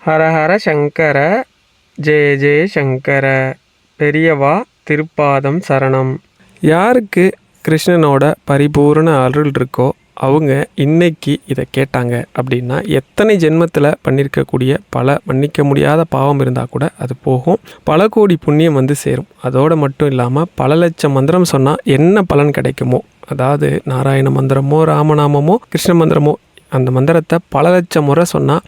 ஹரஹர சங்கர, ஜெய ஜெய சங்கர, பெரியவா திருப்பாதம் சரணம். யாருக்கு கிருஷ்ணனோட பரிபூரண அருள் இருக்கோ அவங்க இன்னைக்கு இதை கேட்டாங்க அப்படின்னா எத்தனை ஜென்மத்தில் பண்ணியிருக்கக்கூடிய பல மன்னிக்க முடியாத பாவம் இருந்தால் கூட அது போகும். பல கோடி புண்ணியம் வந்து சேரும். அதோடு மட்டும் இல்லாமல் பல லட்சம் மந்திரம் சொன்னால் என்ன பலன் கிடைக்குமோ, அதாவது நாராயண மந்திரமோ ராமநாமமோ கிருஷ்ண மந்திரமோ, அந்த மந்திரத்தை பல லட்சம் முறை சொன்னால்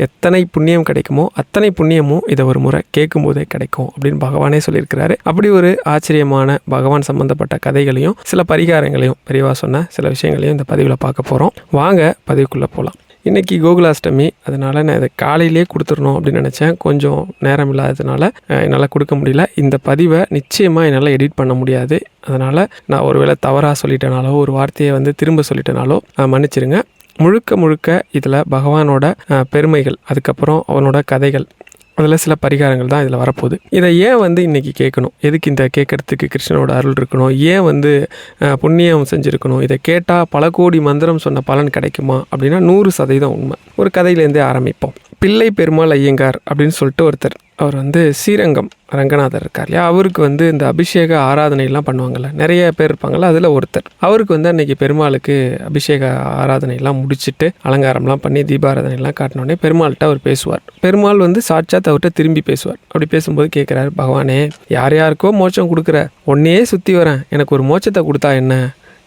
எத்தனை புண்ணியம் கிடைக்குமோ அத்தனை புண்ணியமும் இதை ஒரு முறை கேட்கும் போதே கிடைக்கும் அப்படின்னு பகவானே சொல்லியிருக்கிறாரு. அப்படி ஒரு ஆச்சரியமான பகவான் சம்பந்தப்பட்ட கதைகளையும் சில பரிகாரங்களையும் பெரியவா சொன்ன சில விஷயங்களையும் இந்த பதிவில் பார்க்க போகிறோம். வாங்க பதிவுக்குள்ளே போகலாம். இன்றைக்கி கோகுலாஷ்டமி, அதனால் நான் இதை காலையிலே கொடுத்துடணும் அப்படின்னு நினச்சேன். கொஞ்சம் நேரம் இல்லாததுனால என்னால் கொடுக்க முடியல. இந்த பதிவை நிச்சயமாக என்னால் எடிட் பண்ண முடியாது. அதனால் நான் ஒருவேளை தவறாக சொல்லிட்டனாலோ ஒரு வார்த்தையை வந்து திரும்ப சொல்லிட்டனாலோ மன்னிச்சிருங்க. முழுக்க இதில் பகவானோட பெருமைகள், அதுக்கப்புறம் அவனோட கதைகள், அதில் சில பரிகாரங்கள் தான் இதில் வரப்போகுது. இதை ஏன் வந்து இன்றைக்கி கேட்கணும், எதுக்கு இந்த கேட்குறதுக்கு கிருஷ்ணனோட அருள் இருக்கணும், ஏன் வந்து புண்ணியம் செஞ்சுருக்கணும், இதை கேட்டால் பல கோடி மந்திரம் சொன்ன பலன் கிடைக்குமா அப்படின்னா 100% உண்மை. ஒரு கதையிலேருந்தே ஆரம்பிப்போம். பிள்ளை பெருமாள் ஐயங்கார் அப்படின்னு சொல்லிட்டு ஒருத்தர், அவர் வந்து ஸ்ரீரங்கம் ரங்கநாதர் இருக்கார் இல்லையா, அவருக்கு வந்து இந்த அபிஷேக ஆராதனைலாம் பண்ணுவாங்கள்ல, நிறைய பேர் இருப்பாங்கள்ல, அதில் ஒருத்தர். அவருக்கு வந்து அன்றைக்கி பெருமாளுக்கு அபிஷேக ஆராதனைலாம் முடிச்சுட்டு அலங்காரம்லாம் பண்ணி தீபாராதனைலாம் காட்டினோடனே பெருமாள்கிட்ட அவர் பேசுவார். பெருமாள் வந்து சாட்சாத் அவர்கிட்ட திரும்பி பேசுவார். அப்படி பேசும்போது கேட்குறாரு, பகவானே யார் யாருக்கோ மோட்சம் கொடுக்குற, ஒன்னையே சுற்றி வரேன், எனக்கு ஒரு மோட்சத்தை கொடுத்தா என்ன,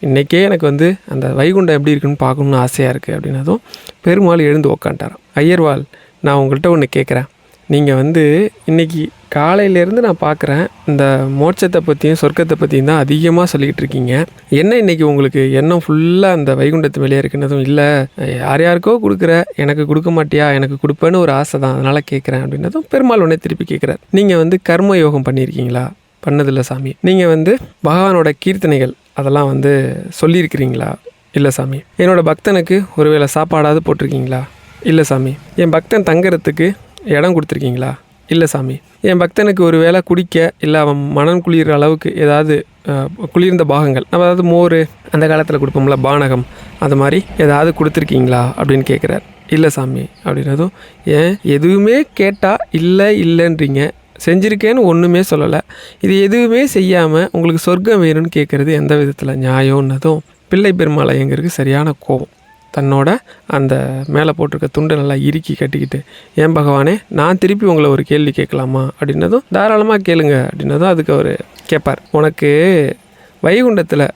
இன்றைக்கே எனக்கு வந்து அந்த வைகுண்டம் எப்படி இருக்குன்னு பார்க்கணுன்னு ஆசையாக இருக்குது அப்படின்னதும் பெருமாள் எழுந்து உக்காண்டாராம். ஐயர்வாள், நான் உங்கள்கிட்ட ஒன்று கேட்குறேன். நீங்கள் வந்து இன்றைக்கி காலையிலேருந்து நான் பார்க்குறேன், இந்த மோட்சத்தை பற்றியும் சொர்க்கத்தை பற்றியும் தான் அதிகமாக சொல்லிக்கிட்டு இருக்கீங்க. என்ன இன்றைக்கி உங்களுக்கு எண்ணம் ஃபுல்லாக அந்த வைகுண்டத்து மேலேயே இருக்குன்னதும், இல்லை யார் யாருக்கோ கொடுக்குற, எனக்கு கொடுக்க மாட்டியா, எனக்கு கொடுப்பேன்னு ஒரு ஆசை தான், அதனால் கேட்குறேன் அப்படின்னதும் பெருமாள் உடனே திருப்பி கேட்குறார், நீங்கள் வந்து கர்ம யோகம் பண்ணியிருக்கீங்களா? பண்ணதில்லை சாமி. நீங்கள் வந்து பகவானோட கீர்த்தனைகள் அதெல்லாம் வந்து சொல்லியிருக்கிறீங்களா? இல்லை சாமி. என்னோடய பக்தனுக்கு ஒருவேளை சாப்பாடாவது போட்டிருக்கீங்களா? இல்லை சாமி. என் பக்தன் தங்குறதுக்கு இடம் கொடுத்துருக்கீங்களா? இல்லை சாமி. என் பக்தனுக்கு ஒரு வேளை குடிக்க, இல்லை அவன் மனம் குளிர்ற அளவுக்கு ஏதாவது குளிர்ந்த பாகங்கள், நம்ம அதாவது மோர் அந்த காலத்தில் கொடுப்போம்ல பானகம், அது மாதிரி ஏதாவது கொடுத்துருக்கீங்களா அப்படின்னு கேட்குறார். இல்லை சாமி அப்படின்னதும், ஏன் எதுவுமே கேட்டால் இல்லைன்றீங்க, செஞ்சுருக்கேன்னு ஒன்றுமே சொல்லலை, இது எதுவுமே செய்யாமல் உங்களுக்கு சொர்க்கம் வேணும்னு கேட்குறது எந்த விதத்தில் நியாயம்னதும் பிள்ளை பெருமாள் ஐயங்கருக்கு சரியான கோபம். தன்னோட அந்த மேலே போட்டிருக்க துண்டை நல்லா இறுக்கி கட்டிக்கிட்டு, ஏன் பகவானே நான் திருப்பி உங்களை ஒரு கேள்வி கேட்கலாமா அப்படின்னதும், தாராளமாக கேளுங்க அப்படின்னதும் அதுக்கு அவர் கேட்பார், உனக்கு வைகுண்டத்தில்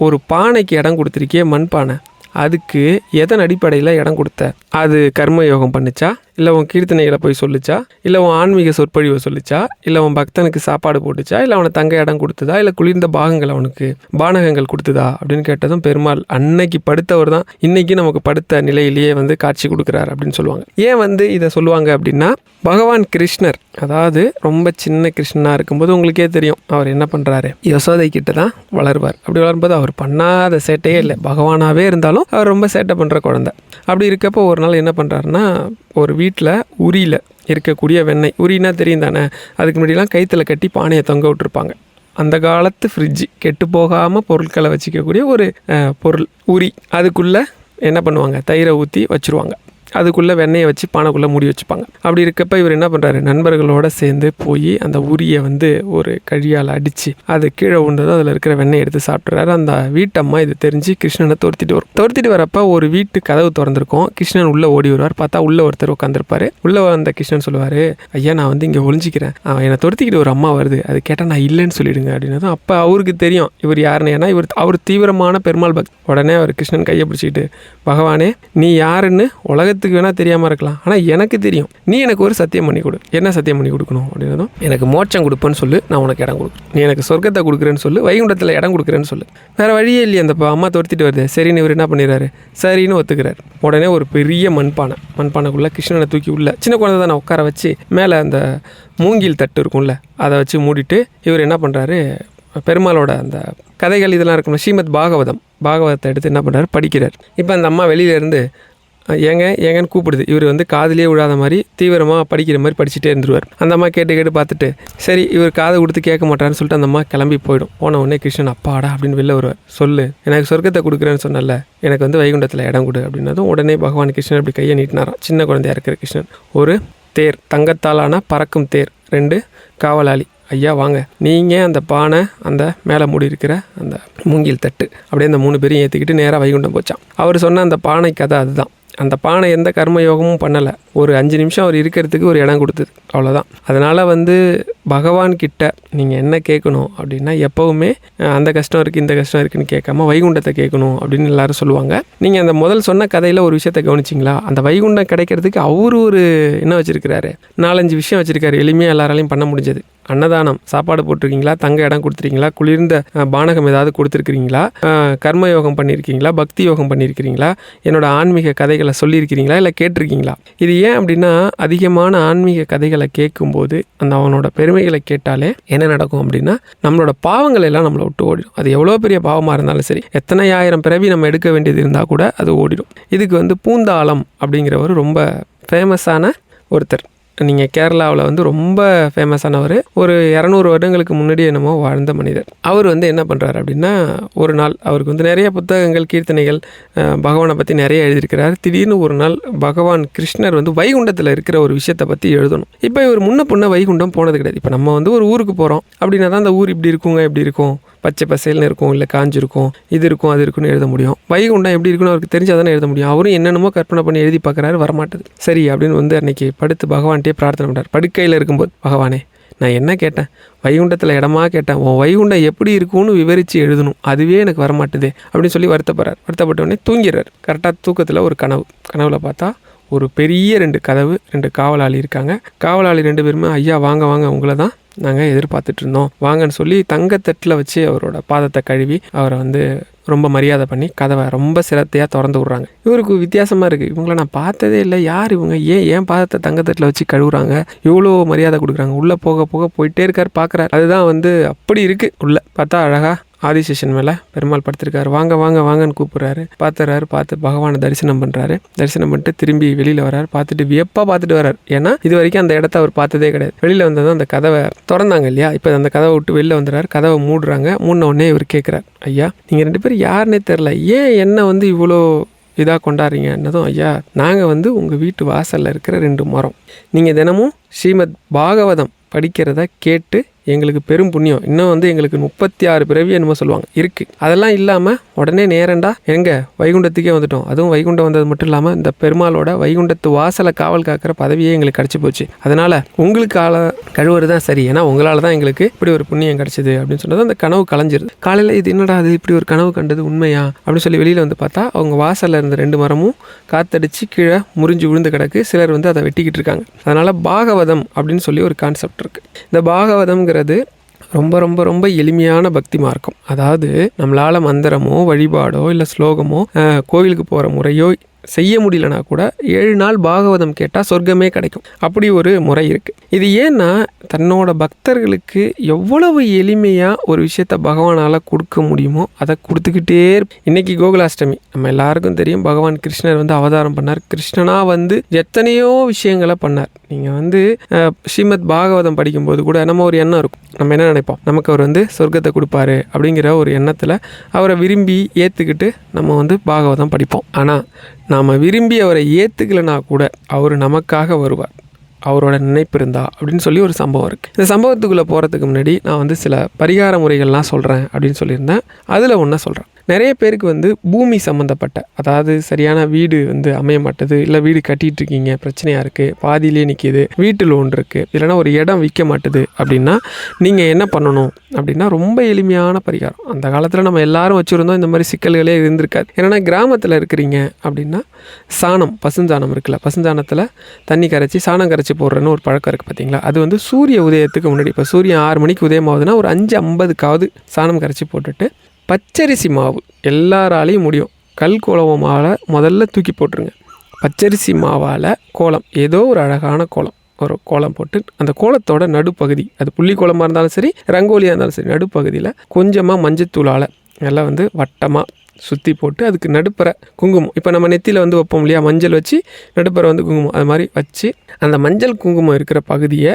ஒரு பானைக்கு இடம் கொடுத்துருக்கியே, மண்பானை, அதுக்கு எதன் அடிப்படையில் இடம் கொடுத்த? அது கர்மயோகம் பண்ணிச்சா, இல்லை உன் கீர்த்தனைகளை போய் சொல்லிச்சா, இல்லை உன் ஆன்மீக சொற்பொழிவை சொல்லிச்சா, இல்லை உன் பக்தனுக்கு சாப்பாடு போட்டுச்சா, இல்லை அவனை தங்க இடம் கொடுத்ததா, இல்லை குளிர்ந்த பாகங்கள் அவனுக்கு பானகங்கள் கொடுத்ததா அப்படின்னு கேட்டதும் பெருமாள் அன்னைக்கு படுத்தவர் தான் இன்னைக்கு நமக்கு படுத்த நிலையிலேயே வந்து காட்சி கொடுக்குறாரு அப்படின்னு சொல்லுவாங்க. ஏன் வந்து இதை சொல்லுவாங்க அப்படின்னா, பகவான் கிருஷ்ணர், அதாவது ரொம்ப சின்ன கிருஷ்ணனாக இருக்கும்போது உங்களுக்கே தெரியும் அவர் என்ன பண்ணுறாரு, யசோதை கிட்ட தான் வளருவார். அப்படி வளரும்போது அவர் பண்ணாத சேட்டையே இல்லை. பகவானாகவே இருந்தாலும் அவர் ரொம்ப சேட்டை பண்ணுற குழந்தை. அப்படி இருக்கப்போ ஒரு நாள் என்ன பண்ணுறாருன்னா, ஒரு வீட்டில் உரியில் இருக்கக்கூடிய வெண்ணெய், உரினா தெரியும் தானே, அதுக்கு முன்னாடிலாம் கைத்தில் கட்டி பானையை தொங்க விட்டுருப்பாங்க. அந்த காலத்து ஃப்ரிட்ஜு, கெட்டு போகாமல் பொருட்களை வச்சுக்கக்கூடிய ஒரு பொருள் உரி, அதுக்குள்ளே என்ன பண்ணுவாங்க, தயிரை ஊற்றி வச்சுருவாங்க, அதுக்குள்ளே வெண்ணெயை வச்சு பானைக்குள்ளே மூடி வச்சுப்பாங்க. அப்படி இருக்கப்ப இவர் என்ன பண்ணுறாரு, நண்பர்களோடு சேர்ந்து போய் அந்த உரியை வந்து ஒரு கழியால் அடித்து அது கீழே விழுந்ததும் அதில் இருக்கிற வெண்ணெய் எடுத்து சாப்பிட்றாரு. அந்த வீட்டம்மா இது தெரிஞ்சு கிருஷ்ணனை துரத்திட்டு வரப்போ ஒரு வீட்டு கதவு திறந்திருக்கும். கிருஷ்ணன் உள்ளே ஓடி வருவார். பார்த்தா உள்ளே ஒருத்தர் உட்காந்துருப்பார். உள்ளே வந்த கிருஷ்ணன் சொல்லுவார், ஐயா நான் வந்து இங்கே ஒளிஞ்சிக்கிறேன், என்னை துரத்திக்கிட்டு ஒரு அம்மா வருது, அது கேட்டால் நான் இல்லைன்னு சொல்லிவிடுங்க அப்படின்னதும் அப்போ அவருக்கு தெரியும் இவர் யாருன்னு. ஏன்னா அவர் தீவிரமான பெருமாள் பக்தி. உடனே அவர் கிருஷ்ணன் கையை பிடிச்சிக்கிட்டு, பகவானே நீ யாருன்னு உலகத்துக்கு வேணால் தெரியாமல் இருக்கலாம், ஆனால் எனக்கு தெரியும், நீ எனக்கு ஒரு சத்தியம் பண்ணி கொடு. என்ன சத்தியம் பண்ணி கொடுக்கணும் அப்படின்னதும், எனக்கு மோட்சம் கொடுப்பேன்னு சொல்லு, நான் உனக்கு இடம் கொடுக்குறேன், நீ எனக்கு சொர்க்கத்தை கொடுக்குறேன்னு சொல்லு, வைகுண்டத்தில் இடம் கொடுக்குறேன்னு சொல்லு. வேறு வழியே இல்லையே, அந்த அம்மா துரத்திட்டு வருது. சரின்னு இவர் என்ன பண்ணிடுறாரு, சரின்னு ஒத்துக்கிறார். உடனே ஒரு பெரிய மண்பானைக்குள்ளே கிருஷ்ணனை தூக்கி உள்ள, சின்ன குழந்தை தான் உட்கார வச்சு மேலே அந்த மூங்கில் தட்டு இருக்கும்ல அதை வச்சு மூடிட்டு இவர் என்ன பண்ணுறாரு, பெருமாளோட அந்த கதைகள் இதெல்லாம் இருக்கணும், ஸ்ரீமத் பாகவதத்தை எடுத்து என்ன பண்ணுறாரு, படிக்கிறார். இப்போ அந்த அம்மா வெளியிலேருந்து ஏங்கன்னு கூப்பிடுது. இவர் வந்து காதுலேயே விழாத மாதிரி தீவிரமாக படிக்கிற மாதிரி படிச்சுட்டே இருந்துருவார். அந்த அம்மா கேட்டு பார்த்துட்டு சரி இவர் காதை கொடுத்து கேட்க மாட்டாருன்னு சொல்லிட்டு அந்த அம்மா கிளம்பி போயிடும். போன உடனே கிருஷ்ணன் அப்பாடா அப்படின்னு வெளில வருவார். சொல்லு, எனக்கு சொர்க்கத்தை கொடுக்குறேன்னு சொன்னல, எனக்கு வந்து வைகுண்டத்தில் இடம் கொடு அப்படின்னதும் உடனே பகவான் கிருஷ்ணன் அப்படி கையை நீட்டினாராம். சின்ன குழந்தையா இருக்கிற கிருஷ்ணன் ஒரு தேர், தங்கத்தாலான பறக்கும் தேர், 2 காவலாளி. ஐயா வாங்க, நீங்கள் அந்த பானை, அந்த மேலே மூடி இருக்கிற அந்த மூங்கில் தட்டு, அப்படியே அந்த 3 பேரையும் ஏற்றிக்கிட்டு நேராக வைகுண்டம் போச்சான். அவர் சொன்ன அந்த பானை கதை அதுதான். அந்த பானை எந்த கர்மயோகமும் பண்ணலை, ஒரு 5 நிமிஷம் அவர் இருக்கிறதுக்கு ஒரு இடம் கொடுத்தது, அவ்வளோதான். அதனால் பகவான்கிட்ட நீங்கள் என்ன கேட்கணும் அப்படின்னா, எப்போவுமே அந்த கஷ்டம் இருக்குது இந்த கஷ்டம் இருக்குதுன்னு கேட்காம வைகுண்டத்தை கேட்கணும் அப்படின்னு எல்லாரும் சொல்லுவாங்க. நீங்கள் அந்த முதல் சொன்ன கதையில் ஒரு விஷயத்தை கவனிச்சிங்களா? அந்த வைகுண்டம் கிடைக்கிறதுக்கு அவர் ஒரு என்ன வச்சுருக்கிறாரு, 4-5 விஷயம் வச்சுருக்காரு, எளிமையாக எல்லாராலையும் பண்ண முடிஞ்சது. அன்னதானம், சாப்பாடு போட்டிருக்கீங்களா, தங்க இடம் கொடுத்துருக்கீங்களா, குளிர்ந்த பானகம் ஏதாவது கொடுத்துருக்கிறீங்களா, கர்மயோகம் பண்ணியிருக்கீங்களா, பக்தி யோகம் பண்ணியிருக்கிறீங்களா, என்னோட ஆன்மீக கதைகளை சொல்லியிருக்கிறீங்களா, இல்லை கேட்டிருக்கீங்களா? இது ஏன் அப்படின்னா, அதிகமான ஆன்மீக கதைகளை கேட்கும்போது அந்த அவனோட பெருமைகளை கேட்டாலே என்ன நடக்கும் அப்படின்னா, நம்மளோட பாவங்கள் எல்லாம் நம்மளை விட்டு ஓடிடும். அது எவ்வளோ பெரிய பாவமாக இருந்தாலும் சரி, எத்தனை ஆயிரம் பிறவி நம்ம எடுக்க வேண்டியது இருந்தால் கூட அது ஓடிடும். இதுக்கு பூந்தாளம் அப்படிங்கிறவர் ரொம்ப ஃபேமஸான ஒருத்தர். நீங்கள் கேரளாவில் ரொம்ப ஃபேமஸானவர். ஒரு 200 வருடங்களுக்கு முன்னாடி என்னமோ வாழ்ந்த மனிதர். அவர் என்ன பண்ணுறாரு அப்படின்னா, ஒரு நாள் அவருக்கு நிறைய புத்தகங்கள், கீர்த்தனைகள், பகவானை பற்றி நிறைய எழுதியிருக்கிறார். திடீர்னு ஒரு நாள் பகவான் கிருஷ்ணர் வைகுண்டத்தில் இருக்கிற ஒரு விஷயத்தை பற்றி எழுதணும். இப்போ இவர் முன்ன வைகுண்டம் போனது கிடையாது. இப்போ நம்ம ஒரு ஊருக்கு போகிறோம் அப்படின்னா தான் அந்த ஊர் இப்படி இருக்குங்க, எப்படி இருக்கும், பச்சை பசேல்னு இருக்கும், இல்லை காஞ்சிருக்கும், இது இருக்கும் அது இருக்குன்னு எழுத முடியும். வைகுண்டம் எப்படி இருக்குன்னு அவருக்கு தெரிஞ்சாதானே எழுத முடியும். அவரும் என்னென்னமோ கற்பனை பண்ணி எழுதி பார்க்குறாரு, வரமாட்டது. சரி அப்படின்னு அன்னைக்கு படுத்து பகவான்கிட்டே பிரார்த்தனை பண்ணுறார். படுக்கையில் இருக்கும்போது, பகவானே நான் என்ன கேட்டேன், வைகுண்டத்தில் இடமா கேட்டேன், உன் வைகுண்டம் எப்படி இருக்கும்னு விவரித்து எழுதணும், அதுவே எனக்கு வரமாட்டுதே அப்படின்னு சொல்லி வருத்தப்பட்டவுடனே தூங்கிடுறார். கரெக்டாக தூக்கத்தில் ஒரு கனவுல பார்த்தா ஒரு பெரிய 2 கதவு, 2 காவலாளி இருக்காங்க. காவலாளி 2 பேருமே, ஐயா வாங்க வாங்க, உங்களை தான் நாங்கள் எதிர்பார்த்துட்டு இருந்தோம் வாங்கன்னு சொல்லி தங்கத்தட்டில் வச்சு அவரோட பாதத்தை கழுவி அவரை ரொம்ப மரியாதை பண்ணி கதவை ரொம்ப சிரத்தையாக திறந்து விட்றாங்க. இவருக்கு வித்தியாசமாக இருக்குது, இவங்கள நான் பார்த்ததே இல்லை, யார் இவங்க, ஏன் பாதத்தை தங்கத்தட்டில் வச்சு கழுவுறாங்க, இவ்வளோ மரியாதை கொடுக்குறாங்க. உள்ளே போக போயிட்டே இருக்கார், பார்க்குறாரு. அதுதான் அப்படி இருக்குது. உள்ளே பார்த்தா அழகாக ஆதிசேஷன் மேலே பெருமாள் படுத்திருக்காரு. வாங்க வாங்க வாங்கன்னு கூப்பிட்றாரு. பார்த்து பகவானை தரிசனம் பண்ணுறாரு. தரிசனம் பண்ணிட்டு திரும்பி வெளியில் வர்றாரு. பார்த்துட்டு வியப்பாக பார்த்துட்டு வர்றாரு. ஏன்னா இது வரைக்கும் அந்த இடத்த அவர் பார்த்ததே கிடையாது. வெளியில் வந்ததும் அந்த கதவை திறந்தாங்க இல்லையா, இப்போ அந்த கதவை விட்டு வெளியில் வந்துடுறாரு. கதவை மூடுறாங்க. மூடின உடனே இவர் கேட்குறாரு, ஐயா நீங்கள் 2 பேரும் யாருன்னே தெரில, ஏன் என்ன இவ்வளோ இதாக கொண்டாடுறீங்க என்னதும், ஐயா நாங்கள் உங்கள் வீட்டு வாசலில் இருக்கிற 2 மரம், நீங்கள் தினமும் ஸ்ரீமத் பாகவதம் படிக்கிறத கேட்டு எங்களுக்கு பெரும் புண்ணியம். இன்னும் எங்களுக்கு 36 பிறவி என்னமோ சொல்லுவாங்க இருக்குது. அதெல்லாம் இல்லாமல் உடனே நேரண்டா வைகுண்டத்துக்கே வந்துட்டோம். அதுவும் வைகுண்டம் வந்தது மட்டும் இல்லாமல் இந்த பெருமாளோட வைகுண்டத்து வாசலை காவல் காக்கிற பதவியே எங்களுக்கு கிடச்சி போச்சு. அதனால் உங்களுக்கு கழுவுறது தான் சரி, ஏன்னா உங்களால் தான் எங்களுக்கு இப்படி ஒரு புண்ணியம் கிடச்சிது அப்படின்னு சொன்னது அந்த கனவு கலைஞ்சிருது. காலையில் இது என்னடா அது இப்படி ஒரு கனவு கண்டது உண்மையா அப்படின்னு சொல்லி வெளியில் பார்த்தா அவங்க வாசலில் இருந்த 2 மரமும் காத்தடிச்சு கீழே முறிஞ்சு விழுந்து கிடக்கு. சிலர் அதை வெட்டிக்கிட்டு இருக்காங்க. அதனால் பாகவதம் அப்படின்னு சொல்லி ஒரு கான்செப்ட் இருக்குது. இந்த பாகவதம்ங்கிற ரொம்ப ரொம்ப ரொம்ப எளிமையான பக்தி மார்க்கம். அதாவது நம்மளால் மந்திரமோ வழிபாடோ இல்லை ஸ்லோகமோ கோவிலுக்கு போகிற முறையோ செய்ய முடியலனா கூட 7 நாள் பாகவதம் கேட்டால் சொர்க்கமே கிடைக்கும். அப்படி ஒரு முறை இருக்குது. இது ஏன்னா தன்னோட பக்தர்களுக்கு எவ்வளவு எளிமையாக ஒரு விஷயத்த பகவானால் கொடுக்க முடியுமோ அதை கொடுத்துக்கிட்டே இன்றைக்கி கோகுலாஷ்டமி நம்ம எல்லாருக்கும் தெரியும். பகவான் கிருஷ்ணர் அவதாரம் பண்ணார். கிருஷ்ணனாக எத்தனையோ விஷயங்களை பண்ணார். நீங்கள் ஸ்ரீமத் பாகவதம் படிக்கும்போது கூட நம்ம ஒரு எண்ணம் இருக்கும். நம்ம என்ன நினைப்போம், நமக்கு அவர் சொர்க்கத்தை கொடுப்பாரு அப்படிங்கிற ஒரு எண்ணத்தில் அவரை விரும்பி ஏற்றுக்கிட்டு நம்ம பாகவதம் படிப்போம். ஆனால் நாம் விரும்பி அவரை ஏற்றுக்கலைனா கூட அவர் நமக்காக வருவார், அவரோட நினைப்பு இருந்தா அப்படின்னு சொல்லி ஒரு சம்பவம் இருக்குது. இந்த சம்பவத்துக்குள்ளே போகிறதுக்கு முன்னாடி நான் சில பரிகார முறைகள்லாம் சொல்கிறேன் அப்படின்னு சொல்லியிருந்தேன். அதில் ஒன்றை சொல்கிறேன். நிறைய பேருக்கு பூமி சம்மந்தப்பட்ட, அதாவது சரியான வீடு அமைய மாட்டுது, இல்லை வீடு கட்டிகிட்டு இருக்கீங்க, பிரச்சனையாக இருக்குது, பாதியிலே நிற்கிது, வீட்டு லோன் இருக்குது, இல்லைனா ஒரு இடம் விற்க மாட்டுது அப்படின்னா நீங்கள் என்ன பண்ணணும் அப்படின்னா, ரொம்ப எளிமையான பரிகாரம். அந்த காலத்தில் நம்ம எல்லாரும் வச்சுருந்தோம், இந்த மாதிரி சிக்கல்களே இருந்திருக்காது. ஏன்னா கிராமத்தில் இருக்கிறீங்க அப்படின்னா சாணம், பசுஞ்சாணம் இருக்குல்ல, பசுஞ்சாணத்தில் தண்ணி கரைச்சி சாணம் கரைச்சி போடுறேன்னு ஒரு பழக்கம் இருக்குது பார்த்தீங்களா. அது சூரிய உதயத்துக்கு முன்னாடி, இப்போ சூரியன் 6 மணிக்கு உதயம் ஆகுதுன்னா ஒரு 5:50க்காவது சாணம் கரைச்சி போட்டுட்டு பச்சரிசி மாவு எல்லாராலையும் முடியும், கல் கோலமால் முதல்ல தூக்கி போட்டுருங்க. பச்சரிசி மாவால் கோலம், ஏதோ ஒரு அழகான கோலம், ஒரு கோலம் போட்டு அந்த கோலத்தோட நடுப்பகுதி, அது புள்ளி கோலமாக இருந்தாலும் சரி, ரங்கோலியாக இருந்தாலும் சரி, நடுப்பகுதியில் கொஞ்சமாக மஞ்சத்தூளால் எல்லாம் வட்டமாக சுற்றி போட்டு அதுக்கு நடுப்புற குங்குமம், இப்போ நம்ம நெத்தியில் வைப்போம் இல்லையா, மஞ்சள் வச்சு நடுப்புற குங்குமம், அது மாதிரி வச்சு அந்த மஞ்சள் குங்குமம் இருக்கிற பகுதியை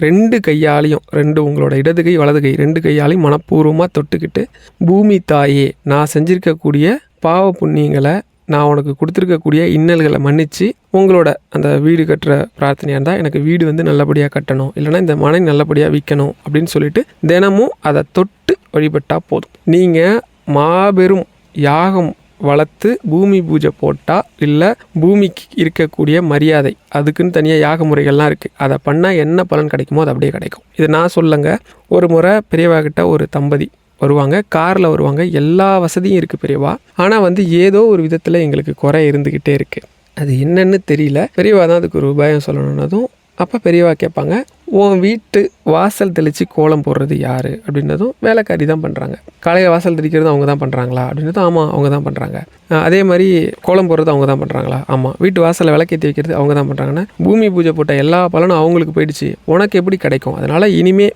2 கையாலையும், உங்களோட இடது கை வலது கை 2 கையாலையும் மனப்பூர்வமாக தொட்டுக்கிட்டு, பூமி தாயே நான் செஞ்சுருக்கக்கூடிய பாவ புண்ணியங்களை நான் உனக்கு கொடுத்துருக்கக்கூடிய இன்னல்களை மன்னித்து உங்களோட அந்த வீடு கட்டுற பிரார்த்தனையாக இருந்தால் எனக்கு வீடு வந்து நல்லபடியாக கட்டணும், இல்லைனா இந்த மனை நல்லபடியாக விற்கணும் அப்படின்னு சொல்லிட்டு தினமும் அதை தொட்டு வழிபட்டால் போதும். நீங்கள் மாபெரும் யாகம் வளர்த்து பூமி பூஜை போட்டால், இல்லை பூமிக்கு இருக்கக்கூடிய மரியாதை அதுக்குன்னு தனியாக யாக முறைகள்லாம் இருக்குது, அதை பண்ணால் என்ன பலன் கிடைக்குமோ அது அப்படியே கிடைக்கும். இது நான் சொல்லுங்க. ஒரு முறை பெரியவாகிட்ட ஒரு தம்பதி வருவாங்க, காரில் வருவாங்க, எல்லா வசதியும் இருக்குது பெரியவா. ஆனால் வந்து ஏதோ ஒரு விதத்தில் எங்களுக்கு குறை இருந்துக்கிட்டே இருக்குது, அது என்னன்னு தெரியல. பெரியவா தான் அதுக்கு ஒரு உபாயம் சொல்லணுன்னதும் அப்போ பெரியவா கேட்பாங்க, உன் வீட்டு வாசல் தெளித்து கோலம் போடுறது யார் அப்படின்னதும் வேலைக்காரி தான் பண்ணுறாங்க. காலையில் வாசல் தெளிக்கிறது அவங்க தான் பண்ணுறாங்களா அப்படின்னதும் ஆமாம் அவங்க தான் பண்ணுறாங்க. அதே மாதிரி கோலம் போடுறது அவங்க தான் பண்ணுறாங்களா, ஆமாம். வீட்டு வாசலில் விளக்கேற்றி வைக்கிறது அவங்க தான் பண்ணுறாங்கன்னா பூமி பூஜை போட்ட எல்லா பலனும் அவங்களுக்கு போயிடுச்சு, உனக்கு எப்படி கிடைக்கும்? அதனால் இனிமே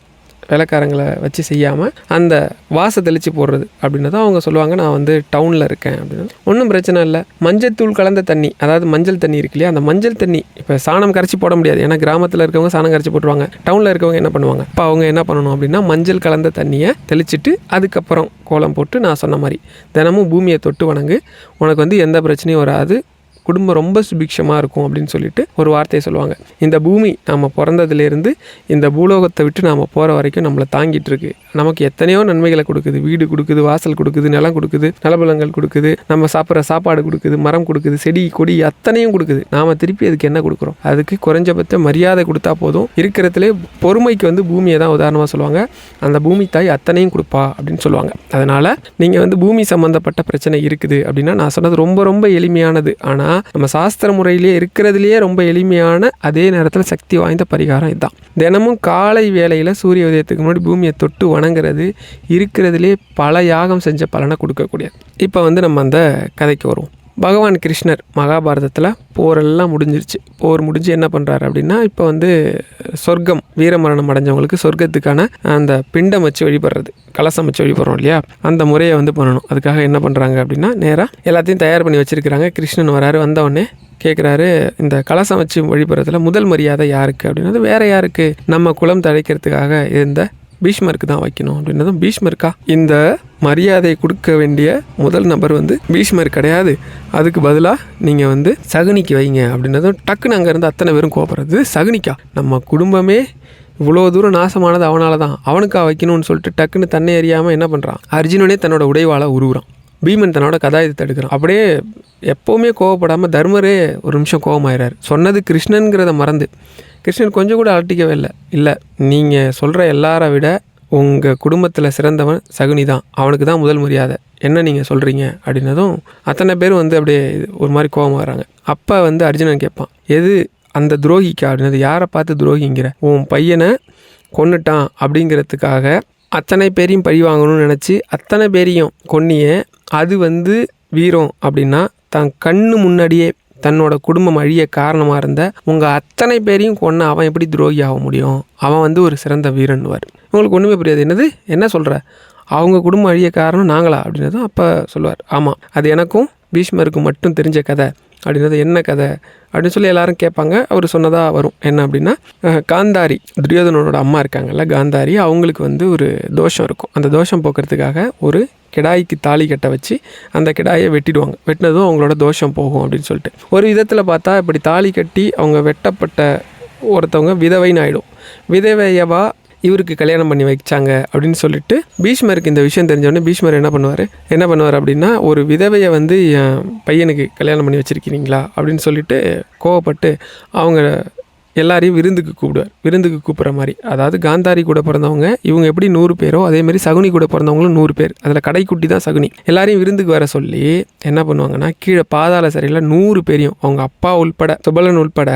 வேலைக்காரங்களை வச்சு செய்யாமல் அந்த வாசை தெளித்து போடுறது அப்படின்னு தான் அவங்க சொல்லுவாங்க. நான் வந்து டவுனில் இருக்கேன் அப்படின்னு. ஒன்றும் பிரச்சனை இல்லை. மஞ்சத்தூள் கலந்த தண்ணி, அதாவது மஞ்சள் தண்ணி இருக்கு இல்லையா, அந்த மஞ்சள் தண்ணி இப்போ சாணம் கரைச்சி போட முடியாது, ஏன்னா கிராமத்தில் இருக்கவங்க சாணம் கரைச்சி போட்டுருவாங்க. டவுனில் இருக்கவங்க என்ன பண்ணுவாங்க, இப்போ அவங்க என்ன பண்ணணும் அப்படின்னா மஞ்சள் கலந்த தண்ணியை தெளிச்சிட்டு அதுக்கப்புறம் கோலம் போட்டு நான் சொன்ன மாதிரி தினமும் பூமியை தொட்டு வணங்கு, உனக்கு வந்து எந்த பிரச்சனையும் வராது, குடும்பம் ரொம்ப சுபிக்ஷமாக இருக்கும் அப்படின்னு சொல்லிட்டு ஒரு வார்த்தையை சொல்லுவாங்க. இந்த பூமி நாம் பிறந்ததுலேருந்து இந்த பூலோகத்தை விட்டு நாம் போகிற வரைக்கும் நம்மளை தாங்கிட்டு இருக்கு, நமக்கு எத்தனையோ நன்மைகளை கொடுக்குது, வீடு கொடுக்குது, வாசல் கொடுக்குது, நிலம் கொடுக்குது, நலபலங்கள் கொடுக்குது, நம்ம சாப்பிட்ற சாப்பாடு கொடுக்குது, மரம் கொடுக்குது, செடி கொடி அத்தனையும் கொடுக்குது. நாம் திருப்பி அதுக்கு என்ன கொடுக்குறோம்? அதுக்கு குறைஞ்சபட்ச மரியாதை கொடுத்தா போதும். இருக்கிறதுலே பொறுமைக்கு வந்து பூமியை தான் உதாரணமாக சொல்லுவாங்க. அந்த பூமி தாய் அத்தனையும் கொடுப்பா அப்படின்னு சொல்லுவாங்க. அதனால் நீங்கள் வந்து பூமி சம்மந்தப்பட்ட பிரச்சனை இருக்குது அப்படின்னா நான் சொன்னது ரொம்ப ரொம்ப எளிமையானது, ஆனால் நம்ம சாஸ்திர முறையிலேயே இருக்கிறதுலையே ரொம்ப எளிமையான அதே நேரத்தில் சக்தி வாய்ந்த பரிகாரம் இதுதான். தினமும் காலை வேளையில் சூரிய உதயத்துக்கு முன்னாடி பூமியை தொட்டு வணங்குறது இருக்கிறதுலே பல யாகம் செஞ்ச பலனை கொடுக்கக்கூடியது. இப்போ வந்து நம்ம அந்த கதைக்கு வருவோம். பகவான் கிருஷ்ணர் மகாபாரதத்தில் போரெல்லாம் முடிஞ்சிருச்சு. போர் முடிஞ்சு என்ன பண்ணுறாரு அப்படின்னா இப்போ வந்து சொர்க்கம் வீரமரணம் அடைஞ்சவங்களுக்கு சொர்க்கத்துக்கான அந்த பிண்டம் வச்சு வழிபடுறது, கலசம் வச்சு வழிபடுறோம் இல்லையா, அந்த முறையை வந்து பண்ணணும். அதுக்காக என்ன பண்ணுறாங்க அப்படின்னா நேராக எல்லாத்தையும் தயார் பண்ணி வச்சுருக்கிறாங்க. கிருஷ்ணன் வராரு, வந்தவுடனே கேட்குறாரு, இந்த கலசம் வச்சு வழிபடுறதுல முதல் மரியாதை யாருக்கு அப்படின்னது, வேறு யாருக்கு, நம்ம குலம் தழைக்கிறதுக்காக இருந்த பீஷ்மருக்கு தான் வைக்கணும் அப்படின்னதும், பீஷ்மருக்கா? இந்த மரியாதை கொடுக்க வேண்டிய முதல் நபர் வந்து பீஷ்மர் கிடையாது, அதுக்கு பதிலாக நீங்கள் வந்து சகுனிக்கு வைங்க அப்படின்னதும் டக்குன்னு அங்கேருந்து அத்தனை பேரும் கோபப்படுறது, சகுனிக்கா? நம்ம குடும்பமே இவ்வளோ தூரம் நாசமானது அவனால தான், அவனுக்கா வைக்கணும்னு சொல்லிட்டு டக்குன்னு தன்னை அறியாமல் என்ன பண்ணுறான், அர்ஜுனனே தன்னோட உடைவாளை உருவுறான். பீமன் தன்னோட கதாயுதத்தை எடுக்கிறான். அப்படியே எப்போவுமே கோவப்படாமல் தர்மரே ஒரு நிமிஷம் கோவமாயிறாரு. சொன்னது கிருஷ்ணனுங்கிறத மறந்து. கிருஷ்ணன் கொஞ்சம் கூட அலட்டிக்கவே இல்லை, நீங்கள் சொல்கிற எல்லாரை விட உங்கள் குடும்பத்தில் சிறந்தவன் சகுனி தான், அவனுக்கு தான் முதல் மரியாதை, என்ன நீங்கள் சொல்கிறீங்க அப்படின்னதும் அத்தனை பேரும் வந்து அப்படியே ஒரு மாதிரி கோவமாக வராங்க. அப்போ வந்து அர்ஜுனன் கேட்பான், எது அந்த துரோகிக்கா அப்படின்னது, யாரை பார்த்து துரோகிங்கிற, உன் பையனை கொன்னுட்டான் அப்படிங்கிறதுக்காக அத்தனை பேரையும் பழி வாங்கணும்னு நினச்சி அத்தனை பேரையும் கொன்னியே, அது வந்து வீரம் அப்படின்னா தான் கண்ணு முன்னாடியே தன்னோட குடும்பம் அழிய காரணமாக இருந்த உங்கள் அத்தனை பேரையும் கொன்ன அவன் எப்படி துரோகி ஆக முடியும், அவன் வந்து ஒரு சிறந்த வீரன்னுவார். உங்களுக்கு ஒன்றுமே புரியாது, என்ன சொல்கிற, அவங்க குடும்பம் அழிய காரணம் நாங்களா அப்படின்னதும் அப்போ சொல்லுவார், ஆமாம் அது எனக்கும் பீஷ்மருக்கு மட்டும் தெரிஞ்ச கதை அப்படின்றது, என்ன கதை அப்படின்னு சொல்லி எல்லாரும் கேட்பாங்க. அவர் சொன்னதாக வரும். என்ன அப்படின்னா, காந்தாரி துரியோதனோட அம்மா இருக்காங்கல்ல காந்தாரி, அவங்களுக்கு வந்து ஒரு தோஷம் இருக்கும். அந்த தோஷம் போக்குறதுக்காக ஒரு கிடாய்க்கு தாலி கட்ட வச்சு அந்த கிடாயை வெட்டிடுவாங்க. வெட்டினதும் அவங்களோட தோஷம் போகும் அப்படின்னு சொல்லிட்டு ஒரு விதத்தில் பார்த்தா இப்படி தாலி கட்டி அவங்க வெட்டப்பட்ட ஒருத்தவங்க விதவைன்னு ஆகிடும். விதவையவா இவருக்கு கல்யாணம் பண்ணி வச்சாங்க அப்படின்னு சொல்லிட்டு பீஷ்மருக்கு இந்த விஷயம் தெரிஞ்சோடனே பீஷ்மர் என்ன பண்ணுவார் அப்படின்னா, ஒரு விதவையை வந்து என் பையனுக்கு கல்யாணம் பண்ணி வச்சுருக்கிறீங்களா அப்படின்னு சொல்லிட்டு கோவப்பட்டு அவங்க எல்லாரையும் விருந்துக்கு கூப்பிடுவார். விருந்துக்கு கூப்பிட்ற மாதிரி, அதாவது காந்தாரி கூட பிறந்தவங்க இவங்க எப்படி 100 பேரோ அதேமாதிரி சகுனி கூட பிறந்தவங்களும் 100 பேர், அதில் கடைக்குட்டி தான் சகுனி. எல்லாரையும் விருந்துக்கு வர சொல்லி என்ன பண்ணுவாங்கன்னா, கீழே பாதாள சிறையில் 100 பேரையும் அவங்க அப்பா உள்பட சுபலன் உள்பட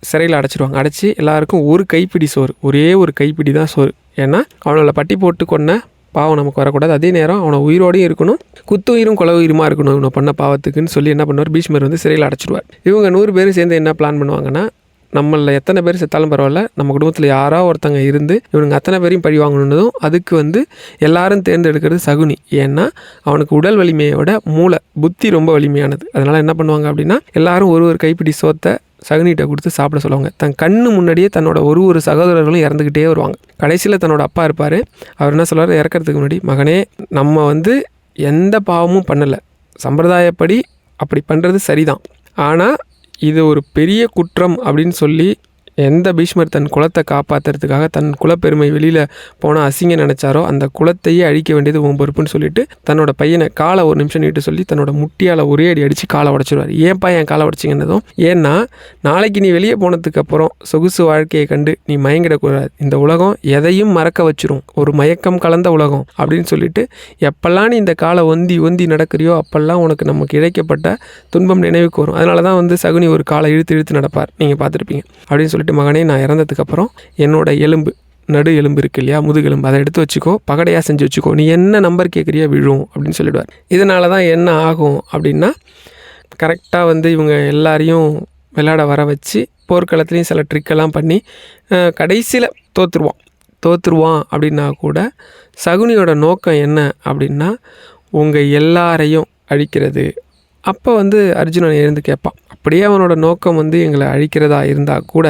சிறையில் அடைச்சிடுவாங்க. அடைச்சி எல்லாருக்கும் ஒரு கைப்பிடி சோறு, ஒரே ஒரு கைப்பிடி தான் சோறு. ஏன்னா அவனோட பட்டி போட்டு கொன்ன பாவம் நமக்கு வரக்கூடாது, அதே நேரம் அவனை உயிரோடையும் இருக்கணும், குத்துயிரும் கொலை உயிருமா இருக்கணும் இவனை பண்ண பாவத்துக்குன்னு சொல்லி என்ன பண்ணுவார், பீஷ்மர் வந்து சிறையில் அடைச்சிடுவார். இவங்க 100 பேரும் சேர்ந்து என்ன பிளான் பண்ணுவாங்கன்னா, நம்மளில் எத்தனை பேர் செத்தாலும் பரவாயில்ல, நம்ம குடும்பத்தில் யாரோ ஒருத்தங்க இருந்து இவனுங்க அத்தனை பேரையும் பழி வாங்கணுன்னதும் அதுக்கு வந்து எல்லாரும் தேர்ந்தெடுக்கிறது சகுனி. ஏன்னா அவனுக்கு உடல் வலிமையோட மூளை புத்தி ரொம்ப வலிமையானது. அதனால் என்ன பண்ணுவாங்க அப்படின்னா, எல்லாரும் ஒரு கைப்பிடி சோத்தை சகுனிகிட்ட கொடுத்து சாப்பிட சொல்லுவாங்க. தன் கண்ணு முன்னாடியே தன்னோட ஒரு சகோதரர்களும் இறந்துக்கிட்டே வருவாங்க. கடைசியில் தன்னோட அப்பா இருப்பார். அவர் என்ன சொல்வார், இறக்கிறதுக்கு முன்னாடி, மகனே நம்ம வந்து எந்த பாவமும் பண்ணலை, சம்பிரதாயப்படி அப்படி பண்ணுறது சரிதான். ஆனால் இது ஒரு பெரிய குற்றம் அப்படின்னு சொல்லி எந்த பீஷ்மர் தன் குலத்தை காப்பாற்றுறதுக்காக தன் குலப்பெருமை வெளியில் போனால் அசிங்கம் நினச்சாரோ அந்த குலத்தையே அழிக்க வேண்டியது உன் பொறுப்புன்னு சொல்லிட்டு தன்னோட பையனை காலை ஒரு நிமிஷம் நீட்டு சொல்லி தன்னோட முட்டியால் ஒரே அடி அடித்து காலை உடச்சிடுவார். ஏன்ப்பா என் காலை உடச்சிங்கன்னதும், ஏன்னா நாளைக்கு நீ வெளியே போனதுக்கப்புறம் சொகுசு வாழ்க்கையை கண்டு நீ மயங்கிடக்கூடாது, இந்த உலகம் எதையும் மறக்க வச்சிரும், ஒரு மயக்கம் கலந்த உலகம் அப்படின்னு சொல்லிட்டு எப்பெல்லாம் நீ இந்த காலை ஒந்தி ஒந்தி நடக்கிறியோ அப்பெல்லாம் உனக்கு நமக்கு இழைக்கப்பட்ட துன்பம் நினைவுக்கு வரும். அதனால தான் சகுனி ஒரு காலை இழுத்து நடப்பார், நீங்கள் பார்த்துருப்பீங்க. அப்படின்னு சொல்லிட்டு, மகனே நான் இறந்ததுக்கப்புறம் என்னோட எலும்பு, நடு எலும்பு இருக்கு இல்லையா, முதுகெலும்பு, அதை எடுத்து வச்சுக்கோ, பகடையாக செஞ்சு வச்சுக்கோ, நீ என்ன நம்பர் கேட்குறியோ விழும் அப்படின்னு சொல்லிடுவார். இதனால தான் என்ன ஆகும் அப்படின்னா, கரெக்டாக இவங்க எல்லாரையும் விளையாட வர வச்சு போர்க்களத்துலேயும் சில ட்ரிக்கெல்லாம் பண்ணி கடைசியில் தோற்றுருவான் அப்படின்னா கூட சகுனியோட நோக்கம் என்ன அப்படின்னா உங்கள் எல்லாரையும் அழிக்கிறது. அப்போ அர்ஜுனன் எழுந்து கேட்பான், அப்படியே அவனோட நோக்கம் எங்களை அழிக்கிறதா இருந்தால் கூட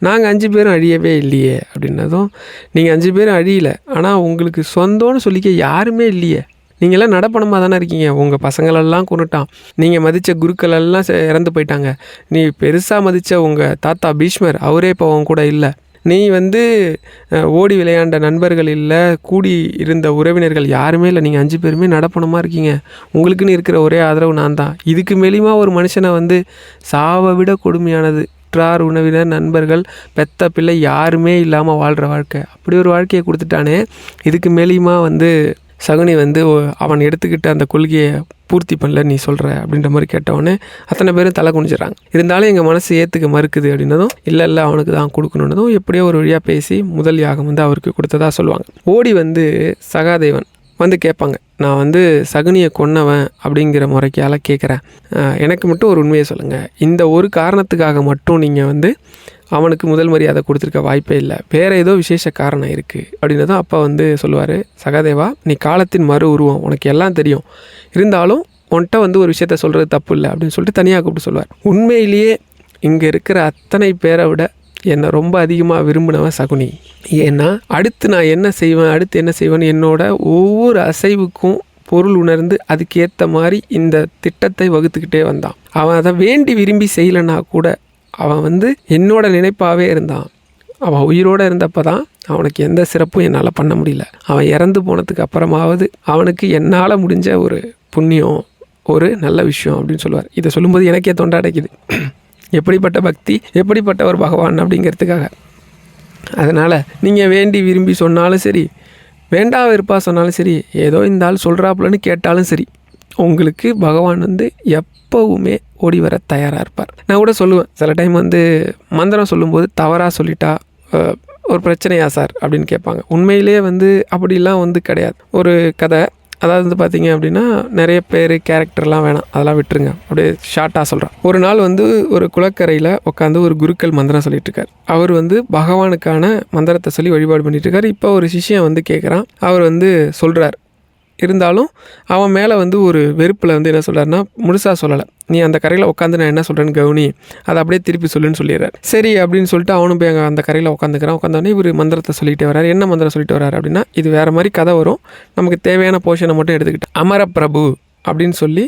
நாங்கள் 5 பேரும் அழியவே இல்லையே அப்படின்னதும், நீங்கள் 5 பேரும் அழியலை, ஆனால் உங்களுக்கு சொந்தம்னு சொல்லிக்க யாருமே இல்லையே, நீங்களாம் நடப்பணமாக தானே இருக்கீங்க, உங்கள் பசங்களெல்லாம் கொண்டுட்டான், நீங்கள் மதித்த குருக்கள் எல்லாம் இறந்து போயிட்டாங்க, நீ பெருசாக மதித்த உங்கள் தாத்தா பீஷ்மர் அவரே இப்போ அவன் கூட இல்லை, நீ ஓடி விளையாண்ட நண்பர்கள் இல்லை, கூடி இருந்த உறவினர்கள் யாருமே இல்லை, நீங்கள் 5 பேருமே நடப்பணமாக இருக்கீங்க, உங்களுக்குன்னு இருக்கிற ஒரே ஆதரவு நான் தான். இதுக்கு மேலேயுமா ஒரு மனுஷனை சாவை விட கொடுமையானது, உற்றார் உணவினர் நண்பர்கள் பெத்த பிள்ளை யாருமே இல்லாமல் வாழ்கிற வாழ்க்கை, அப்படி ஒரு வாழ்க்கையை கொடுத்துட்டானே, இதுக்கு மேலேயுமா சகுனி அவன் எடுத்துக்கிட்ட அந்த கொள்கையை பூர்த்தி பண்ணல நீ சொல்கிற அப்படின்ற மாதிரி கேட்டவொடனே அத்தனை பேரும் தலை குனிச்சிடறாங்க. இருந்தாலும் எங்கள் மனசு ஏற்றுக்க மறுக்குது அப்படின்னதும், இல்லை அவனுக்கு தான் கொடுக்கணுன்னதும் எப்படியோ ஒரு வழியாக பேசி முதல் யாகம் அவருக்கு கொடுத்ததா சொல்லுவாங்க. ஓடி சகாதேவன் கேட்பாங்க, நான் சகுனியை கொன்னவன் அப்படிங்கிற முறைக்கால கேட்குறேன், எனக்கு மட்டும் ஒரு உண்மையை சொல்லுங்கள், இந்த ஒரு காரணத்துக்காக மட்டும் நீங்கள் அவனுக்கு முதல் மரியாதை கொடுத்துருக்க வாய்ப்பே இல்லை, வேறு ஏதோ விசேஷ காரணம் இருக்குது அப்படின்னதும் அப்பா சொல்லுவார், சகாதேவா நீ காலத்தின் மறு உருவம், உனக்கு எல்லாம் தெரியும், இருந்தாலும் உன்கிட்ட ஒரு விஷயத்த சொல்கிறது தப்பு இல்லை அப்படின்னு சொல்லிட்டு தனியாக கூப்பிட்டு சொல்லுவார். உண்மையிலேயே இங்கே இருக்கிற அத்தனை பேரை விட என்னை ரொம்ப அதிகமாக விரும்பினவன் சகுனி. ஏன்னா அடுத்து நான் என்ன செய்வேன் என்னோட ஒவ்வொரு அசைவுக்கும் பொருள் உணர்ந்து அதுக்கேற்ற மாதிரி இந்த திட்டத்தை வகுத்துக்கிட்டே வந்தான். அவன் அதை வேண்டி விரும்பி செய்யலைன்னா கூட அவன் என்னோட நினைப்பாகவே இருந்தான். அவன் உயிரோடு இருந்தப்போ தான் அவனுக்கு எந்த சிறப்பும் என்னால் பண்ண முடியல, அவன் இறந்து போனதுக்கு அப்புறமாவது அவனுக்கு என்னால் முடிஞ்ச ஒரு புண்ணியம், ஒரு நல்ல விஷயம் அப்படின்னு சொல்லுவார். இதை சொல்லும்போது எனக்கே தொண்டை அடைக்குது, எப்படிப்பட்ட பக்தி, எப்படிப்பட்ட ஒரு பகவான் அப்படிங்கிறதுக்காக. அதனால் நீங்கள் வேண்டி விரும்பி சொன்னாலும் சரி, வேண்டாம் வெறுப்பா சொன்னாலும் சரி, ஏதோ இந்த ஆள் சொல்கிறாப்புலன்னு கேட்டாலும் சரி, உங்களுக்கு பகவான் எப்போவுமே ஓடி வர தயாராக இருப்பார். நான் கூட சொல்லுவேன், சில டைம் மந்திரம் சொல்லும்போது தவறாக சொல்லிட்டா ஒரு பிரச்சனையா சார் அப்படின்னு கேட்பாங்க. உண்மையிலே அப்படிலாம் கிடையாது. ஒரு கதை, அதாவது பார்த்தீங்க அப்படின்னா நிறைய பேர் கேரக்டர்லாம் வேணாம், அதெல்லாம் விட்டுருங்க, அப்படியே ஷார்ட்டாக சொல்கிறேன். ஒரு நாள் ஒரு குளக்கரையில் உட்காந்து ஒரு குருக்கள் மந்திரம் சொல்லிட்டுருக்கார். அவர் பகவானுக்கான மந்திரத்தை சொல்லி வழிபாடு பண்ணிட்டுருக்கார். இப்போ ஒரு சிஷ்யன் கேட்குறான். அவர் சொல்கிறார், இருந்தாலும் அவன் மேலே ஒரு வெறுப்பில் என்ன சொல்கிறாருன்னா, முழுசாக சொல்லலை, நீ அந்த கரையில் உட்காந்து நான் என்ன சொல்கிறேன்னு கவுனி, அதை அப்படியே திருப்பி சொல்லுன்னு சொல்லிடுறாரு. சரி அப்படின்னு சொல்லிட்டு அவனும் போய் அங்கே அந்த கரையில் உட்காந்தோடனே இவர் மந்திரத்தை சொல்லிகிட்டே வர்றாரு. என்ன மந்திரம் சொல்லிட்டு வர்றாரு அப்படின்னா, இது வேறு மாதிரி கதை வரும், நமக்கு தேவையான போர்ஷனை மட்டும் எடுத்துக்கிட்டு அமரப்பிரபு அப்படின்னு சொல்லி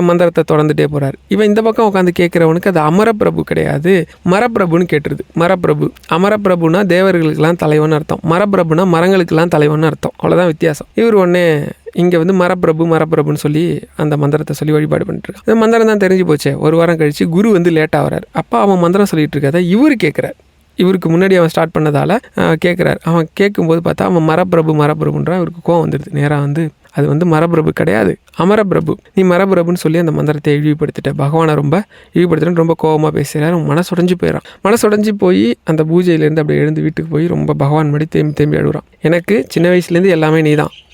மந்திரத்தை தொடர்ந்துட்டே போகிறார். இவன் இந்த பக்கம் உட்காந்து கேட்குறவனுக்கு அது அமரப்பிரபு கிடையாது, மரப்பிரபுன்னு கேட்டுருது. மரப்பிரபு, அமரப்பிரபுனா தேவர்களுக்கெல்லாம் தலைவன் அர்த்தம், மரப்பிரபுனா மரங்களுக்கெல்லாம் தலைவன் அர்த்தம், அவ்வளோதான் வித்தியாசம். இவர் ஒன்று இங்கே மரப்பிரபுன்னு சொல்லி அந்த மந்திரத்தை சொல்லி வழிபாடு பண்ணிட்டுருக்கான். இந்த மந்திரம் தான் தெரிஞ்சு போச்சே. ஒரு வாரம் கழித்து குரு லேட்டாக வர்றார். அப்போ அவன் மந்திரம் சொல்லிட்டு இருக்காத இவர் கேட்குறார். இவருக்கு முன்னாடி அவன் ஸ்டார்ட் பண்ணதால் கேட்குறாரு. அவன் கேட்கும்போது பார்த்தா அவன் மரப்பிரபுன்றான். இவருக்கு கோவம் வந்துடுது. நேராக அது மரப்பிரபு கிடையாது, அமரப்பிரபு, நீ மரப்பிரபுன்னு சொல்லி அந்த மந்திரத்தை இழிவுபடுத்திட்ட, பகவானை ரொம்ப இழிவுபடுத்திட்டு ரொம்ப கோபமாக பேசுகிறார். மனசுடைஞ்சு போயிடறான். மனசுடைஞ்சு போய் அந்த பூஜையிலேருந்து அப்படியே எழுந்து வீட்டுக்கு போய் ரொம்ப பகவான் மடி தேம்பி அழுகுறான். எனக்கு சின்ன வயசுலேருந்து எல்லாமே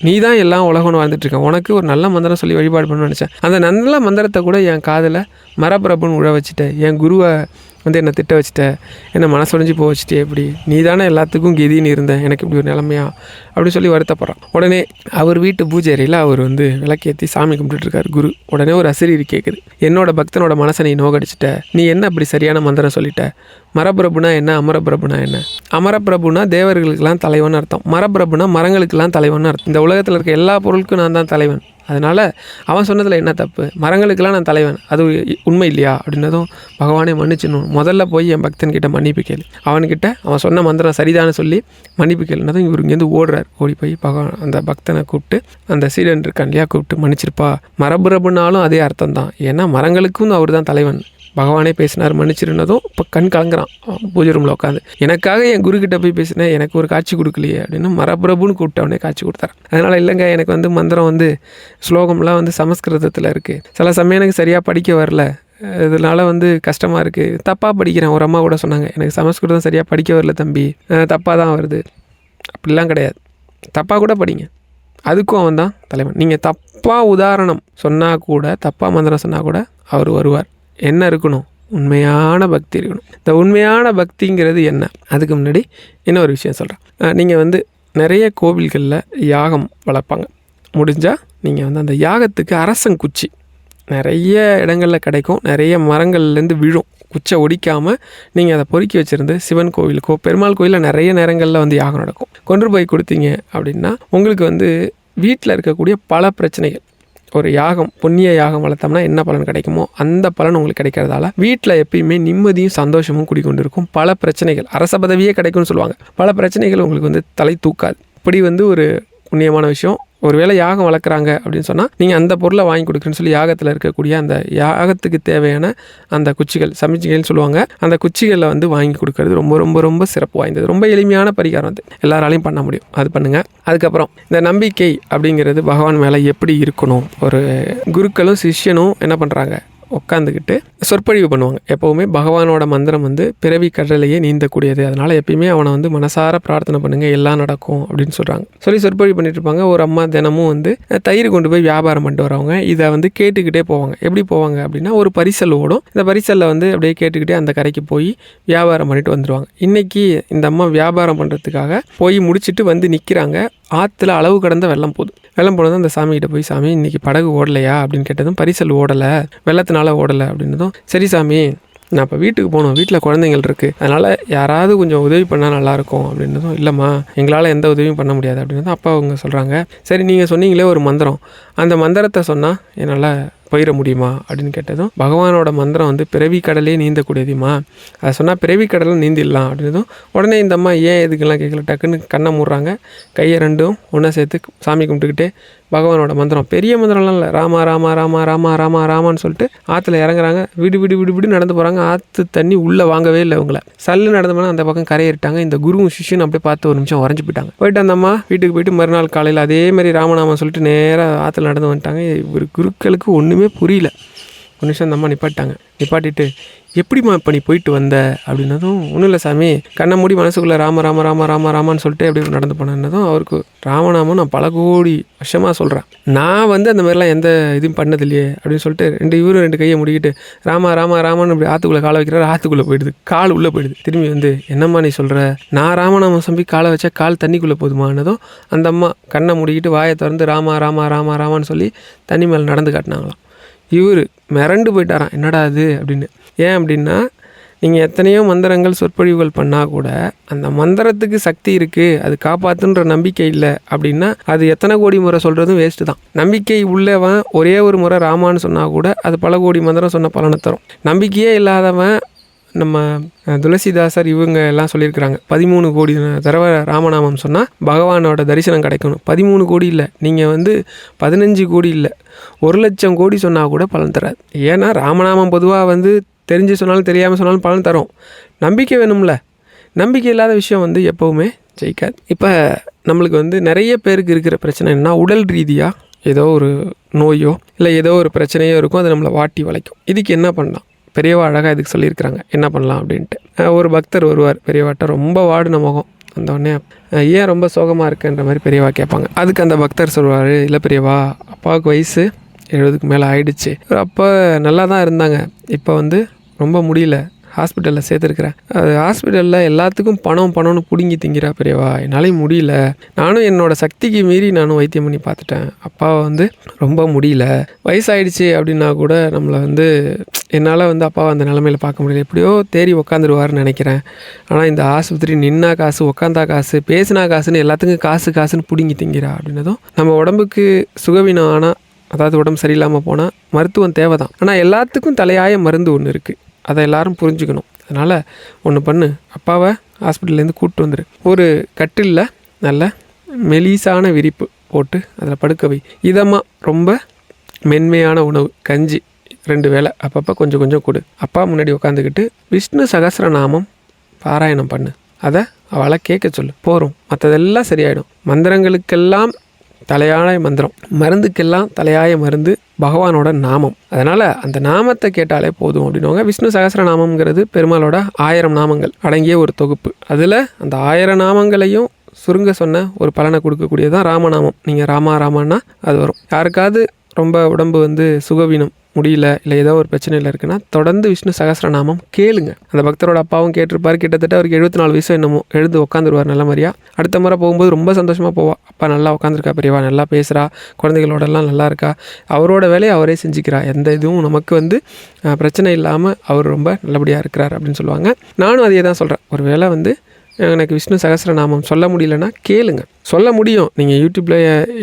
நீ தான் எல்லாம் உலகம்னு வாழ்ந்துட்டுருக்கேன், உனக்கு ஒரு நல்ல மந்திரம் சொல்லி வழிபாடு பண்ணணும்னு நினச்சேன், அந்த நல்ல மந்திரத்தை கூட என் காதில் மரப்பிரபுன்னு உழ வச்சுட்டேன், என் குருவை என்னை திட்ட வச்சுட்ட, என்னை மனசுடைஞ்சு போக வச்சுட்டே, எப்படி நீ தானே எல்லாத்துக்கும் கெதின்னு இருந்தேன், எனக்கு இப்படி ஒரு நிலைமையா அப்படின்னு சொல்லி வருத்தப்படுறான். உடனே அவர் வீட்டு பூஜை அறையில் அவர் விளக்கேற்றி சாமி கும்பிட்டுருக்காரு குரு. உடனே ஒரு அசிரீரி கேட்குது, என்னோட பக்தனோட மனசை நீ நோகடிச்சிட்ட, நீ என்ன அப்படி சரியான மந்திரம் சொல்லிட்ட, மரப்பிரபுனா என்ன, அமரப்பிரபுனா என்ன? அமரப்பிரபுனா தேவர்களுக்கெல்லாம் தலைவன் அர்த்தம், மரப்பிரபுனா மரங்களுக்கெல்லாம் தலைவன் அர்த்தம். இந்த உலகத்தில் இருக்க எல்லா பொருளுக்கும் நான் தான் தலைவன், அதனால் அவன் சொன்னதில் என்ன தப்பு, மரங்களுக்கெல்லாம் நான் தலைவன், அது உண்மை இல்லையா அப்படின்னதும் பகவானே மன்னிச்சிடணும், முதல்ல போய் என் பக்தன்கிட்ட மன்னிப்பு கேளு, அவன்கிட்ட அவன் சொன்ன மந்திரம் சரிதான்னு சொல்லி மன்னிப்பு கேளுனதும் இவர் இங்கேருந்து ஓடுறார். ஓடி போய் பகவான் அந்த பக்தனை கூப்பிட்டு, அந்த சீடன் இருக்கான் இல்லையா, கூப்பிட்டு மன்னிச்சிருப்பா, மரபுரப்புனாலும் அதே அர்த்தம் தான், ஏன்னா மரங்களுக்கும் அவர் தான் தலைவன், பகவானே பேசினார் மன்னிச்சிருந்ததும் இப்போ கண் கலங்குறான் பூஜை ரூமில் உட்காந்து. எனக்காக என் குருக்கிட்ட போய் பேசினேன், எனக்கு ஒரு காட்சி கொடுக்கலையே அப்படின்னு மரபிரபுன்னு கூப்பிட்டவனே காட்சி கொடுத்தாரு. அதனால் இல்லைங்க, எனக்கு மந்திரம் ஸ்லோகம்லாம் சமஸ்கிருதத்தில் இருக்குது, சில சமயம் எனக்கு சரியாக படிக்க வரல, இதனால் கஷ்டமாக இருக்குது, தப்பாக படிக்கிறேன். ஒரு அம்மா கூட சொன்னாங்க, எனக்கு சமஸ்கிருதம் சரியாக படிக்க வரல தம்பி, தப்பாக தான் வருது. அப்படிலாம் கிடையாது, தப்பாக கூட படிங்க, அதுக்கும் அவன் தான் தலைவன். நீங்கள் தப்பாக உதாரணம் சொன்னால் கூட, தப்பாக மந்திரம் சொன்னால் கூட அவர் வருவார். என்ன இருக்கணும், உண்மையான பக்தி இருக்கணும். இந்த உண்மையான பக்திங்கிறது என்ன, அதுக்கு முன்னாடி இன்னொரு விஷயம் சொல்கிறேன். நீங்கள் நிறைய கோவில்களில் யாகம் வளர்ப்பாங்க, முடிஞ்சால் நீங்கள் அந்த யாகத்துக்கு அரசங்குச்சி நிறைய இடங்களில் கிடைக்கும், நிறைய மரங்கள்லேருந்து விழும், குச்சை ஒடிக்காமல் நீங்கள் அதை பொறுக்கி வச்சுருந்து சிவன் கோவிலுக்கோ பெருமாள் கோயிலில் நிறைய நேரங்களில் யாகம் நடக்கும், கொண்டு போய் கொடுத்தீங்க அப்படின்னா உங்களுக்கு வீட்டில் இருக்கக்கூடிய பல பிரச்சனைகள், ஒரு யாகம் புண்ணிய யாகம் வளர்த்தோம்னா என்ன பலன் கிடைக்குமோ அந்த பலன் உங்களுக்கு கிடைக்கிறதால வீட்டில் எப்பயுமே நிம்மதியும் சந்தோஷமும் குடிக்கொண்டு இருக்கும். பல பிரச்சனைகள், அரச பதவியே கிடைக்கும்னு சொல்லுவாங்க, பல பிரச்சனைகள் உங்களுக்கு தலை தூக்காது. இப்படி ஒரு புண்ணியமான விஷயம். ஒருவேளை யாகம் வளர்க்குறாங்க அப்படின்னு சொன்னால் நீங்கள் அந்த பொருளை வாங்கி கொடுக்குறேன்னு சொல்லி யாகத்தில் இருக்கக்கூடிய அந்த யாகத்துக்கு தேவையான அந்த குச்சிகள், சமைச்சிகள்னு சொல்லுவாங்க, அந்த குச்சிகளில் வாங்கி கொடுக்கறது ரொம்ப ரொம்ப ரொம்ப சிறப்பு வாய்ந்தது. ரொம்ப எளிமையான பரிகாரம், எல்லாராலையும் பண்ண முடியும், அது பண்ணுங்கள். அதுக்கப்புறம் இந்த நம்பிக்கை அப்படிங்கிறது பகவான் மேலே எப்படி இருக்கணும், ஒரு குருக்களும் சிஷ்யனும் என்ன பண்ணுறாங்க, உட்காந்துக்கிட்டு சொற்பொழிவு பண்ணுவாங்க. எப்போவுமே பகவானோட மந்திரம் பிறவி கடலையே நீந்தக்கூடியது, அதனால் எப்பயுமே அவனை மனசார பிரார்த்தனை பண்ணுங்கள், எல்லாம் நடக்கும் அப்படின்னு சொல்லி சொற்பொழிவு பண்ணிட்டு இருப்பாங்க. ஒரு அம்மா தினமும் தயிர் கொண்டு போய் வியாபாரம் பண்ணிட்டு வரவங்க இதை கேட்டுக்கிட்டே போவாங்க. எப்படி போவாங்க அப்படின்னா, ஒரு பரிசல் ஓடும், இந்த பரிசலில் அப்படியே கேட்டுக்கிட்டே அந்த கரைக்கு போய் வியாபாரம் பண்ணிட்டு வந்துடுவாங்க. இன்றைக்கி இந்த அம்மா வியாபாரம் பண்ணுறதுக்காக போய் முடிச்சுட்டு நிற்கிறாங்க. ஆற்றுல அளவு கடந்த வெள்ளம் போனதும் அந்த சாமிகிட்ட போய், சாமி இன்றைக்கி படகு ஓடலையா அப்படின்னு கேட்டதும், பரிசல் ஓடலை, வெள்ளத்தினால ஓடலை அப்படின்னதும், சரி சாமி நான் இப்போ வீட்டுக்கு போகணும், வீட்டில் குழந்தைங்கள் இருக்குது, அதனால் யாராவது கொஞ்சம் உதவி பண்ணால் நல்லாயிருக்கும் அப்படின்னதும், இல்லைம்மா எங்களால் எந்த உதவியும் பண்ண முடியாது அப்படின்னதும், அப்பா அவங்க சொல்கிறாங்க, சரி நீங்கள் சொன்னீங்களே ஒரு மந்திரம், அந்த மந்திரத்தை சொன்னால் என்னால் போயிட முடியுமா அப்படின்னு கேட்டதும், பகவானோட மந்திரம் பிறவி கடலே நீந்தக்கூடியதுமா, அதை சொன்னால் பிறவி கடலை நீந்திடலாம் அப்படின்னதும், உடனே இந்த அம்மா ஏன் எதுக்கெல்லாம் கேட்கல, டக்குன்னு கண்ணை மூடுறாங்க, கையை ரெண்டும் ஒன்றா சேர்த்து சாமி கும்பிட்டுக்கிட்டே பகவானோட மந்திரம், பெரிய மந்திரம்லாம் இல்லை, ராமா ராமா ராமா ராமா ராமா ராமான்னு சொல்லிட்டு ஆற்றுல இறங்குறாங்க. விடு நடந்து போகிறாங்க. ஆற்று தண்ணி உள்ளே வாங்கவே இல்லை இவங்கள. சல்லு நடந்து போனால் அந்த பக்கம் கரையேறிட்டாங்க. இந்த குருவும் சிஷ்யன் அப்படியே பார்த்து ஒரு நிமிஷம் உறைஞ்சி போயிட்டு அந்த அம்மா வீட்டுக்கு போயிட்டு மறுநாள் காலையில் அதே மாதிரி ராமநாமம் சொல்லிட்டு நேராக ஆற்றுல நடந்து வந்துட்டாங்க. இவர் குருக்களுக்கு ஒன்றுமே புரியல. ஒரு நிமிஷம் அந்த அம்மா நிப்பாட்டிட்டு, எப்படிம்மா இப்போ நீ போயிட்டு வந்த அப்படின்னதும், ஒன்றும் இல்லை சாமி, கண்ணை மூடி மனசுக்குள்ளே ராம ராம ராம ராம ராமான்னு சொல்லிட்டு எப்படி நடந்து போனதும், அவருக்கு ராமநாமம் நான் பல கோடி வருஷமாக சொல்கிறேன், நான் அந்த மாதிரிலாம் எந்த இதுவும் பண்ணதில்லையே அப்படின்னு சொல்லிட்டு ரெண்டு கையை முடிக்கிட்டு ராமா ராமா ராமான்னு இப்படி ஆற்றுக்குள்ளே காலை வைக்கிறாரு. ஆற்றுக்குள்ளே போயிடுது, கால் உள்ளே போயிடுது. திரும்பி என்னம்மா நீ சொல்கிற, நான் ராமநாமம் சம்பி காலை வச்சா கால் தண்ணிக்குள்ளே போதுமானதும் அந்த அம்மா கண்ணை முடிக்கிட்டு வாயை திறந்து ராமா ராமா ராமா ராமான்னு சொல்லி தண்ணி மேலே நடந்து காட்டினாங்களாம். இவர் மிரண்டு போயிட்டாராம், என்னடா அது அப்படின்னு. ஏன் அப்படின்னா, நீங்கள் எத்தனையோ மந்திரங்கள் சொற்பொழிவுகள் பண்ணால் கூட அந்த மந்திரத்துக்கு சக்தி இருக்குது, அது காப்பாற்றுன்ற நம்பிக்கை இல்லை அப்படின்னா அது எத்தனை கோடி முறை சொல்கிறதும் வேஸ்ட்டு தான். நம்பிக்கை உள்ளவன் ஒரே ஒரு முறை ராமான்னு சொன்னால் கூட அது பல கோடி மந்திரம் சொன்ன பலனை தரும். நம்பிக்கையே இல்லாதவன், நம்ம துளசிதாசர் இவங்க எல்லாம் சொல்லியிருக்கிறாங்க, 13 கோடி தடவை ராமநாமம் சொன்னால் பகவானோட தரிசனம் கிடைக்கணும். 13 கோடி இல்லை, நீங்கள் 15 கோடி இல்லை, 1,00,000 கோடி சொன்னால் கூட பலன் தராது. ஏன்னா ராமநாமம் பொதுவாக தெரிஞ்சு சொன்னாலும் தெரியாமல் சொன்னாலும் பலன் தரும். நம்பிக்கை வேணும்ல, நம்பிக்கை இல்லாத விஷயம் எப்போவுமே ஜெயிக்காது. இப்போ நம்மளுக்கு நிறைய பேருக்கு இருக்கிற பிரச்சனை என்ன, உடல் ரீதியாக ஏதோ ஒரு நோயோ இல்லை ஏதோ ஒரு பிரச்சனையோ இருக்கும், அது நம்மளை வாட்டி வளைக்கும். இதுக்கு என்ன பண்ணலாம், பெரியவா அழகாக இதுக்கு சொல்லியிருக்கிறாங்க என்ன பண்ணலாம் அப்படின்ட்டு. ஒரு பக்தர் வருவார் பெரியவாட்ட, ரொம்ப வாடின முகம், அந்த உடனே ஏன் ரொம்ப சோகமாக இருக்குன்ற மாதிரி பெரியவா கேட்பாங்க. அதுக்கு அந்த பக்தர் சொல்வார், இல்லை பெரியவா, அப்பாவுக்கு வயசு 70க்கு மேலே ஆயிடுச்சு, அப்போ நல்லா தான் இருந்தாங்க, இப்போ ரொம்ப முடியல, ஹாஸ்பிட்டலில் சேர்த்துருக்குறேன், அது ஹாஸ்பிட்டலில் எல்லாத்துக்கும் பணம்னு பிடுங்கி திங்கிறா பெரியவா, என்னாலையும் முடியல, நானும் என்னோடய சக்திக்கு மீறி நானும் வைத்தியம் பண்ணி பார்த்துட்டேன், அப்பாவை ரொம்ப முடியல, வயசாயிடுச்சு அப்படின்னா கூட நம்மளை என்னால் அப்பாவை அந்த நிலமையில பார்க்க முடியல, எப்படியோ தேறி உக்காந்துருவார்னு நினைக்கிறேன், ஆனால் இந்த ஆஸ்பத்திரி நின்னா காசு, உக்காந்தா காசு, பேசினா காசுன்னு எல்லாத்துக்கும் காசுன்னு பிடுங்கி திங்கிறா அப்படின்னதும், நம்ம உடம்புக்கு சுகவீனம் ஆனால் அதாவது உடம்பு சரியில்லாமல் போனால் மருத்துவம் தேவை தான். ஆனால் எல்லாத்துக்கும் தலையாய மருந்து ஒன்று இருக்குது, அதை எல்லாரும் புரிஞ்சுக்கணும். அதனால் ஒன்று பண்ணு, அப்பாவை ஹாஸ்பிட்டல்லேருந்து கூப்பிட்டு வந்துடு. ஒரு கட்டிலில் நல்ல மெலிசான விரிப்பு போட்டு அதில் படுக்க வை. இதமாக ரொம்ப மென்மையான உணவு, கஞ்சி 2 வேளை அப்பப்போ கொஞ்சம் கொஞ்சம் கொடு. அப்பா முன்னாடி உட்காந்துக்கிட்டு விஷ்ணு சகஸ்ரநாமம் பாராயணம் பண்ணு. அதை அவளை கேட்க சொல்லு, போகிறோம். மற்றதெல்லாம் சரியாயிடும். மந்திரங்களுக்கெல்லாம் தலையாய மந்திரம், மருந்துக்கெல்லாம் தலையாய மருந்து பகவானோட நாமம். அதனால் அந்த நாமத்தை கேட்டாலே போதும் அப்படின்னுவாங்க. விஷ்ணு சகஸ்ரநாமங்கிறது பெருமாளோட 1000 நாமங்கள் அடங்கிய ஒரு தொகுப்பு. அதில் அந்த 1000 நாமங்களையும் சுருங்க சொன்ன ஒரு பலனை கொடுக்கக்கூடியதான் ராமநாமம். நீங்கள் ராமான்னா அது வரும். யாருக்காவது ரொம்ப உடம்பு சுகவீனம், முடியல, இல்லை ஏதோ ஒரு பிரச்சனையில் இருக்குன்னா தொடர்ந்து விஷ்ணு சகஸ்ரநாமம் கேளுங்க. அந்த பக்தரோட அப்பாவும் கேட்டிருப்பார். கிட்டத்தட்ட அவருக்கு 74 வயசு என்னமோ எழுந்து உட்காந்துருவார் நல்ல மாதிரியா. அடுத்த முறை போகும்போது ரொம்ப சந்தோஷமாக போவா. அப்பா நல்லா உட்காந்துருக்கா பெரியவா, நல்லா பேசுகிறா, குழந்தைகளோடலாம் நல்லா இருக்கா, அவரோட வேலையை அவரே செஞ்சுக்கிறா, எந்த இதுவும் நமக்கு பிரச்சனை இல்லாமல் அவர் ரொம்ப நல்லபடியாக இருக்கிறார் அப்படின்னு சொல்லுவாங்க. நானும் அதே தான் சொல்கிறேன். ஒரு வேளை எனக்கு விஷ்ணு சகஸ்ரநாமம் சொல்ல முடியலன்னா கேளுங்க. சொல்ல முடியும். நீங்கள் யூடியூப்பில்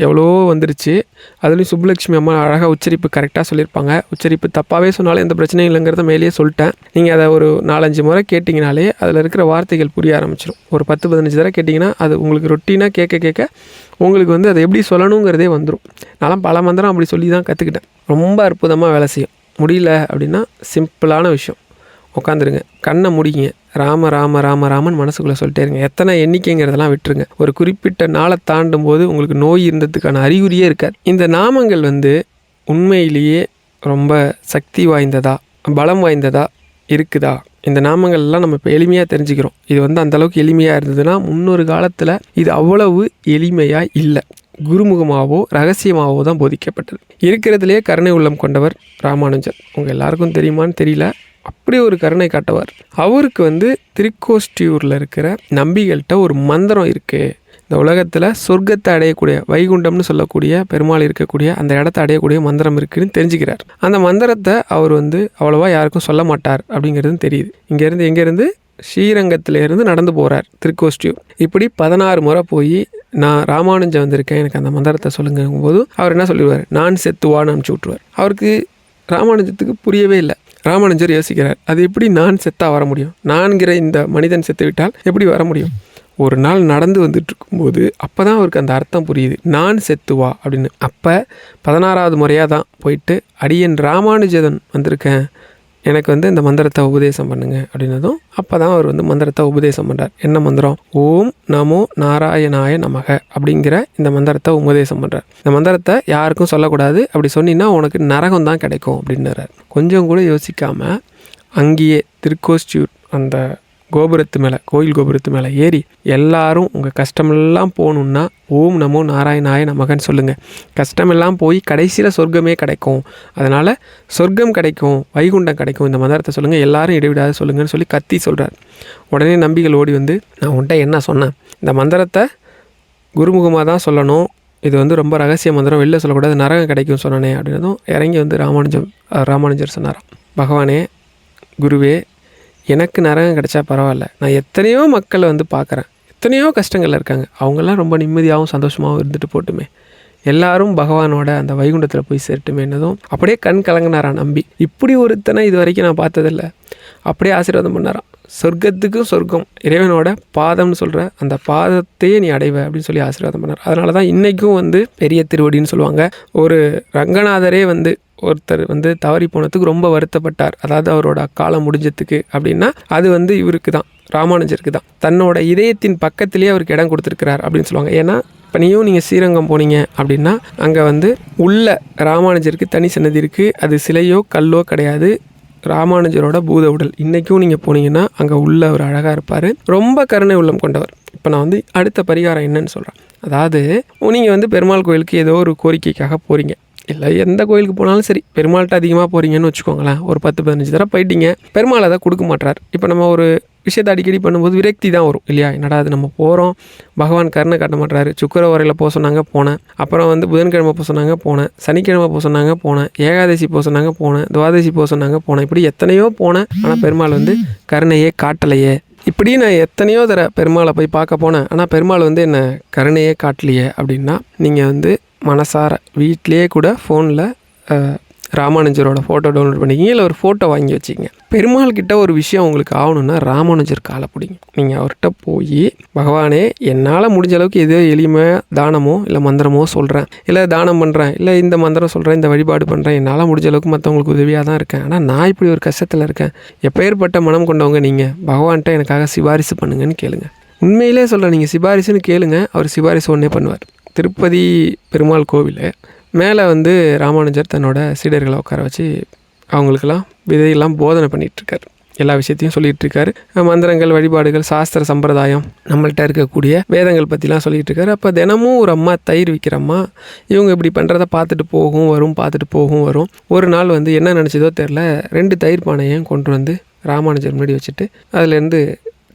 எவ்வளவோ வந்துருச்சு. அதுலேயும் சுப்புலட்சுமி அம்மா அழகாக உச்சரிப்பு கரெக்டாக சொல்லியிருப்பாங்க. உச்சரிப்பு தப்பாகவே சொன்னாலும் எந்த பிரச்சனையும் இல்லைங்கிறத மேலேயே சொல்லிட்டேன். நீங்கள் அதை ஒரு 4-5 முறை கேட்டிங்கனாலே அதில் இருக்கிற வார்த்தைகள் புரிய ஆரம்பிச்சிடும். ஒரு 10-15 தடவை கேட்டிங்கன்னா அது உங்களுக்கு ரொட்டீனாக கேட்க உங்களுக்கு அதை எப்படி சொல்லணுங்கிறதே வந்துடும். நான் பல மந்திரம் அப்படி சொல்லி தான் கற்றுக்கிட்டேன். ரொம்ப அற்புதமாக வேலை செய்யும். முடியல அப்படின்னா சிம்பிளான விஷயம், உட்காந்துருங்க, கண்ணை முடிங்க, ராம ராம ராம ராமன் மனசுக்குள்ளே சொல்லிட்டே இருங்க. எத்தனை எண்ணிக்கைங்கிறதெல்லாம் விட்டுருங்க. ஒரு குறிப்பிட்ட நாளை தாண்டும் போது உங்களுக்கு நோய் இருந்ததுக்கான அறிகுறியே இருக்காது. இந்த நாமங்கள் உண்மையிலேயே ரொம்ப சக்தி வாய்ந்ததா, பலம் வாய்ந்ததா இருக்குதா? இந்த நாமங்கள்லாம் நம்ம இப்போ எளிமையாக தெரிஞ்சுக்கிறோம். இது அந்தளவுக்கு எளிமையாக இருந்ததுன்னா முன்னொரு காலத்தில் இது அவ்வளவு எளிமையாக இல்லை. குருமுகமாகவோ ரகசியமாகவோ தான் போதிக்கப்பட்டது. இருக்கிறதுலே கருணை உள்ளம் கொண்டவர் ராமானுஜர். உங்கள் எல்லாருக்கும் தெரியுமான்னு தெரியல, அப்படி ஒரு கருணை காட்டுவார். அவருக்கு திருக்கோஷ்டியூரில் இருக்கிற நம்பிகள்கிட்ட ஒரு மந்திரம் இருக்குது. இந்த உலகத்தில் சொர்க்கத்தை அடையக்கூடிய, வைகுண்டம்னு சொல்லக்கூடிய பெருமாள் இருக்கக்கூடிய அந்த இடத்த அடையக்கூடிய மந்திரம் இருக்குதுன்னு தெரிஞ்சுக்கிறார். அந்த மந்திரத்தை அவர் அவ்வளோவா யாருக்கும் சொல்ல மாட்டார் அப்படிங்கிறது தெரியுது. எங்கேருந்து ஸ்ரீரங்கத்திலேருந்து நடந்து போகிறார் திருக்கோஷ்டியூர். இப்படி 16 முறை போய் நான் ராமானுஜன் வந்திருக்கேன், எனக்கு அந்த மந்திரத்தை சொல்லுங்கும் போது அவர் என்ன சொல்லிடுவார், நான் செத்துவான்னு அனுப்பிச்சி விட்ருவார். அவருக்கு ராமானுஜத்துக்கு புரியவே இல்லை. ராமானுஜர் யோசிக்கிறார், அது எப்படி நான் செத்தா வர முடியும், நான்கிற இந்த மனிதன் செத்து விட்டால் எப்படி வர முடியும்? ஒரு நாள் நடந்து வந்துட்டு இருக்கும்போது அப்போ தான் அவருக்கு அந்த அர்த்தம் புரியுது, நான் செத்துவா அப்படின்னு. அப்போ 16வது முறையாக தான் போயிட்டு அடியன் ராமானுஜன் வந்திருக்கேன், எனக்கு இந்த மந்திரத்தை உபதேசம் பண்ணுங்க அப்படின்னதும் அப்போ தான் அவர் மந்திரத்தை உபதேசம் பண்ணுறார். என்ன மந்திரம்? ஓம் நமோ நாராயணாய நமக அப்படிங்கிற இந்த மந்திரத்தை உபதேசம் பண்ணுறார். இந்த மந்திரத்தை யாருக்கும் சொல்லக்கூடாது, அப்படி சொன்னீங்கன்னா உனக்கு நரகம் தான் கிடைக்கும் அப்படின்னுறார். கொஞ்சம் கூட யோசிக்காமல் அங்கேயே திருக்கோஷ்டியூர் அந்த கோபுரத்து மேலே, கோயில் கோபுரத்து மேலே ஏறி எல்லாரும் உங்கள் கஷ்டமெல்லாம் போகணுன்னா ஓம் நமோ நாராயணாய நமகன்னு சொல்லுங்கள். கஷ்டமெல்லாம் போய் கடைசியில் சொர்க்கமே கிடைக்கும், அதனால் சொர்க்கம் கிடைக்கும், வைகுண்டம் கிடைக்கும், இந்த மந்திரத்தை சொல்லுங்கள், எல்லாரும் இடைவிடாது சொல்லுங்கன்னு சொல்லி கத்தி சொல்கிறார். உடனே நம்பிகள் ஓடி நான் உன்ட்ட என்ன சொன்னேன், இந்த மந்திரத்தை குருமுகமாக தான் சொல்லணும், இது ரொம்ப ரகசிய மந்திரம், வெளில சொல்லக்கூடாது, நரகம் கிடைக்கும் சொன்னானே அப்படின்னதும் இறங்கி ராமானுஜர் சொன்னாராம், பகவானே குருவே, எனக்கு நரகம் கிடைச்சா பரவாயில்ல, நான் எத்தனையோ மக்களை பார்க்குறேன், எத்தனையோ கஷ்டங்கள் இருக்காங்க, அவங்கெல்லாம் ரொம்ப நிம்மதியாகவும் சந்தோஷமாகவும் இருந்துட்டு போட்டுமே, எல்லாரும் பகவானோட அந்த வைகுண்டத்தில் போய் சேரட்டுமேன்னதும் அப்படியே கண் கலங்கினாராம் நம்பி. இப்படி ஒருத்தனை இது வரைக்கும் நான் பார்த்ததில்லை. அப்படியே ஆசீர்வாதம் பண்ணாராம், சொர்க்கத்துக்கும் சொர்க்கம் இறைவனோட பாதம்னு சொல்கிற அந்த பாதத்தையே நீ அடைவ அப்படின்னு சொல்லி ஆசீர்வாதம் பண்ணார். அதனால தான் இன்றைக்கும் பெரிய திருவடின்னு சொல்லுவாங்க. ஒரு ரங்கநாதரே ஒருத்தர் தவறி போனதுக்கு ரொம்ப வருத்தப்பட்டார், அதாவது அவரோட காலம் முடிஞ்சதுக்கு அப்படின்னா அது இவருக்கு தான், ராமானுஜருக்கு தான். தன்னோட இதயத்தின் பக்கத்திலேயே அவருக்கு இடம் கொடுத்துருக்கிறார் அப்படின்னு சொல்லுவாங்க. ஏன்னா இப்போ நீங்கள் ஸ்ரீரங்கம் போனீங்க அப்படின்னா அங்கே உள்ள ராமானுஜருக்கு தனி சன்னதி இருக்குது. அது சிலையோ கல்லோ கிடையாது, ராமானுஜரோட பூத உடல். இன்றைக்கும் நீங்கள் போனீங்கன்னா அங்கே உள்ள ஒரு அழகாக இருப்பார், ரொம்ப கருணை உள்ளம் கொண்டவர். இப்போ நான் அடுத்த பரிகாரம் என்னன்னு சொல்கிறேன். அதாவது நீங்கள் பெருமாள் கோயிலுக்கு ஏதோ ஒரு கோரிக்கைக்காக போகிறீங்க, இல்லை எந்த கோயிலுக்கு போனாலும் சரி, பெருமாள்கிட்ட அதிகமாக போகிறீங்கன்னு வச்சுக்கோங்களேன், ஒரு 10-15 தடவை போயிட்டீங்க, பெருமாள் அதை கொடுக்க மாட்டார். இப்போ நம்ம ஒரு விஷயத்தை அடிக்கடி பண்ணும்போது விரக்தி தான் வரும் இல்லையா, என்னடா அது நம்ம போகிறோம், பகவான் கருணை காட்ட மாட்டாரு. சுக்கிரவாரையில் போக சொன்னாங்க போனேன், அப்புறம் புதன்கிழமை போக சொன்னாங்க போனேன், சனிக்கிழமை போக சொன்னாங்க போனேன், ஏகாதசி போக சொன்னாங்க போனேன், துவாதசி போக சொன்னாங்க போனேன், இப்படி எத்தனையோ போனேன், ஆனால் பெருமாள் கருணையே காட்டலையே இப்படி நான் எத்தனையோ பெருமாளை போய் பார்க்க போனேன், ஆனால் பெருமாள் வந்து என்னை கருணையே காட்டலையே அப்படின்னா, நீங்கள் வந்து மனசார வீட்டிலேயே கூட ஃபோனில் ராமானுஜரோட ஃபோட்டோ டவுன்லோட் பண்ணிக்கிங்க, இல்லை ஒரு ஃபோட்டோ வாங்கி வச்சுக்கிங்க. பெருமாள் கிட்ட ஒரு விஷயம் உங்களுக்கு ஆகணுன்னா ராமானுஜர் காலை பிடிங்க. நீங்கள் அவர்கிட்ட போய், பகவானே என்னால் முடிஞ்ச அளவுக்கு ஏதோ எளிமையாக தானமோ இல்லை மந்திரமோ சொல்கிறேன், இல்லை தானம் பண்ணுறேன், இல்லை இந்த மந்திரம் சொல்கிறேன், இந்த வழிபாடு பண்ணுறேன், என்னால் முடிஞ்ச அளவுக்கு மற்றவங்களுக்கு உதவியாக தான் இருக்கேன், ஆனால் நான் இப்படி ஒரு கஷ்டத்தில் இருக்கேன், எப்பேற்பட்ட மனம் கொண்டவங்க நீங்கள், பகவான்கிட்ட எனக்காக சிபாரிசு பண்ணுங்கன்னு கேளுங்க. உண்மையிலே சொல்கிறேன், நீங்கள் சிபாரிசுன்னு கேளுங்க, அவர் சிபாரிசு ஒன்றே பண்ணுவார். திருப்பதி பெருமாள் கோவில் மேலே வந்து ராமானுஜர் தன்னோட சீடர்களை உட்கார வச்சு அவங்களுக்கெல்லாம் விதையெல்லாம் போதனை பண்ணிகிட்ருக்காரு. எல்லா விஷயத்தையும் சொல்லிகிட்ருக்காரு. மந்திரங்கள், வழிபாடுகள், சாஸ்திர சம்பிரதாயம், நம்மள்கிட்ட இருக்கக்கூடிய வேதங்கள் பற்றிலாம் சொல்லிகிட்ருக்காரு. அப்போ தினமும் ஒரு அம்மா தயிர் விற்கிறம்மா, இவங்க இப்படி பண்ணுறத பார்த்துட்டு போகும் வரும். ஒரு நாள் வந்து என்ன நினச்சதோ தெரில, 2 தயிர் பானையும் கொண்டு வந்து ராமானுஜர் முன்னாடி வச்சுட்டு அதுலேருந்து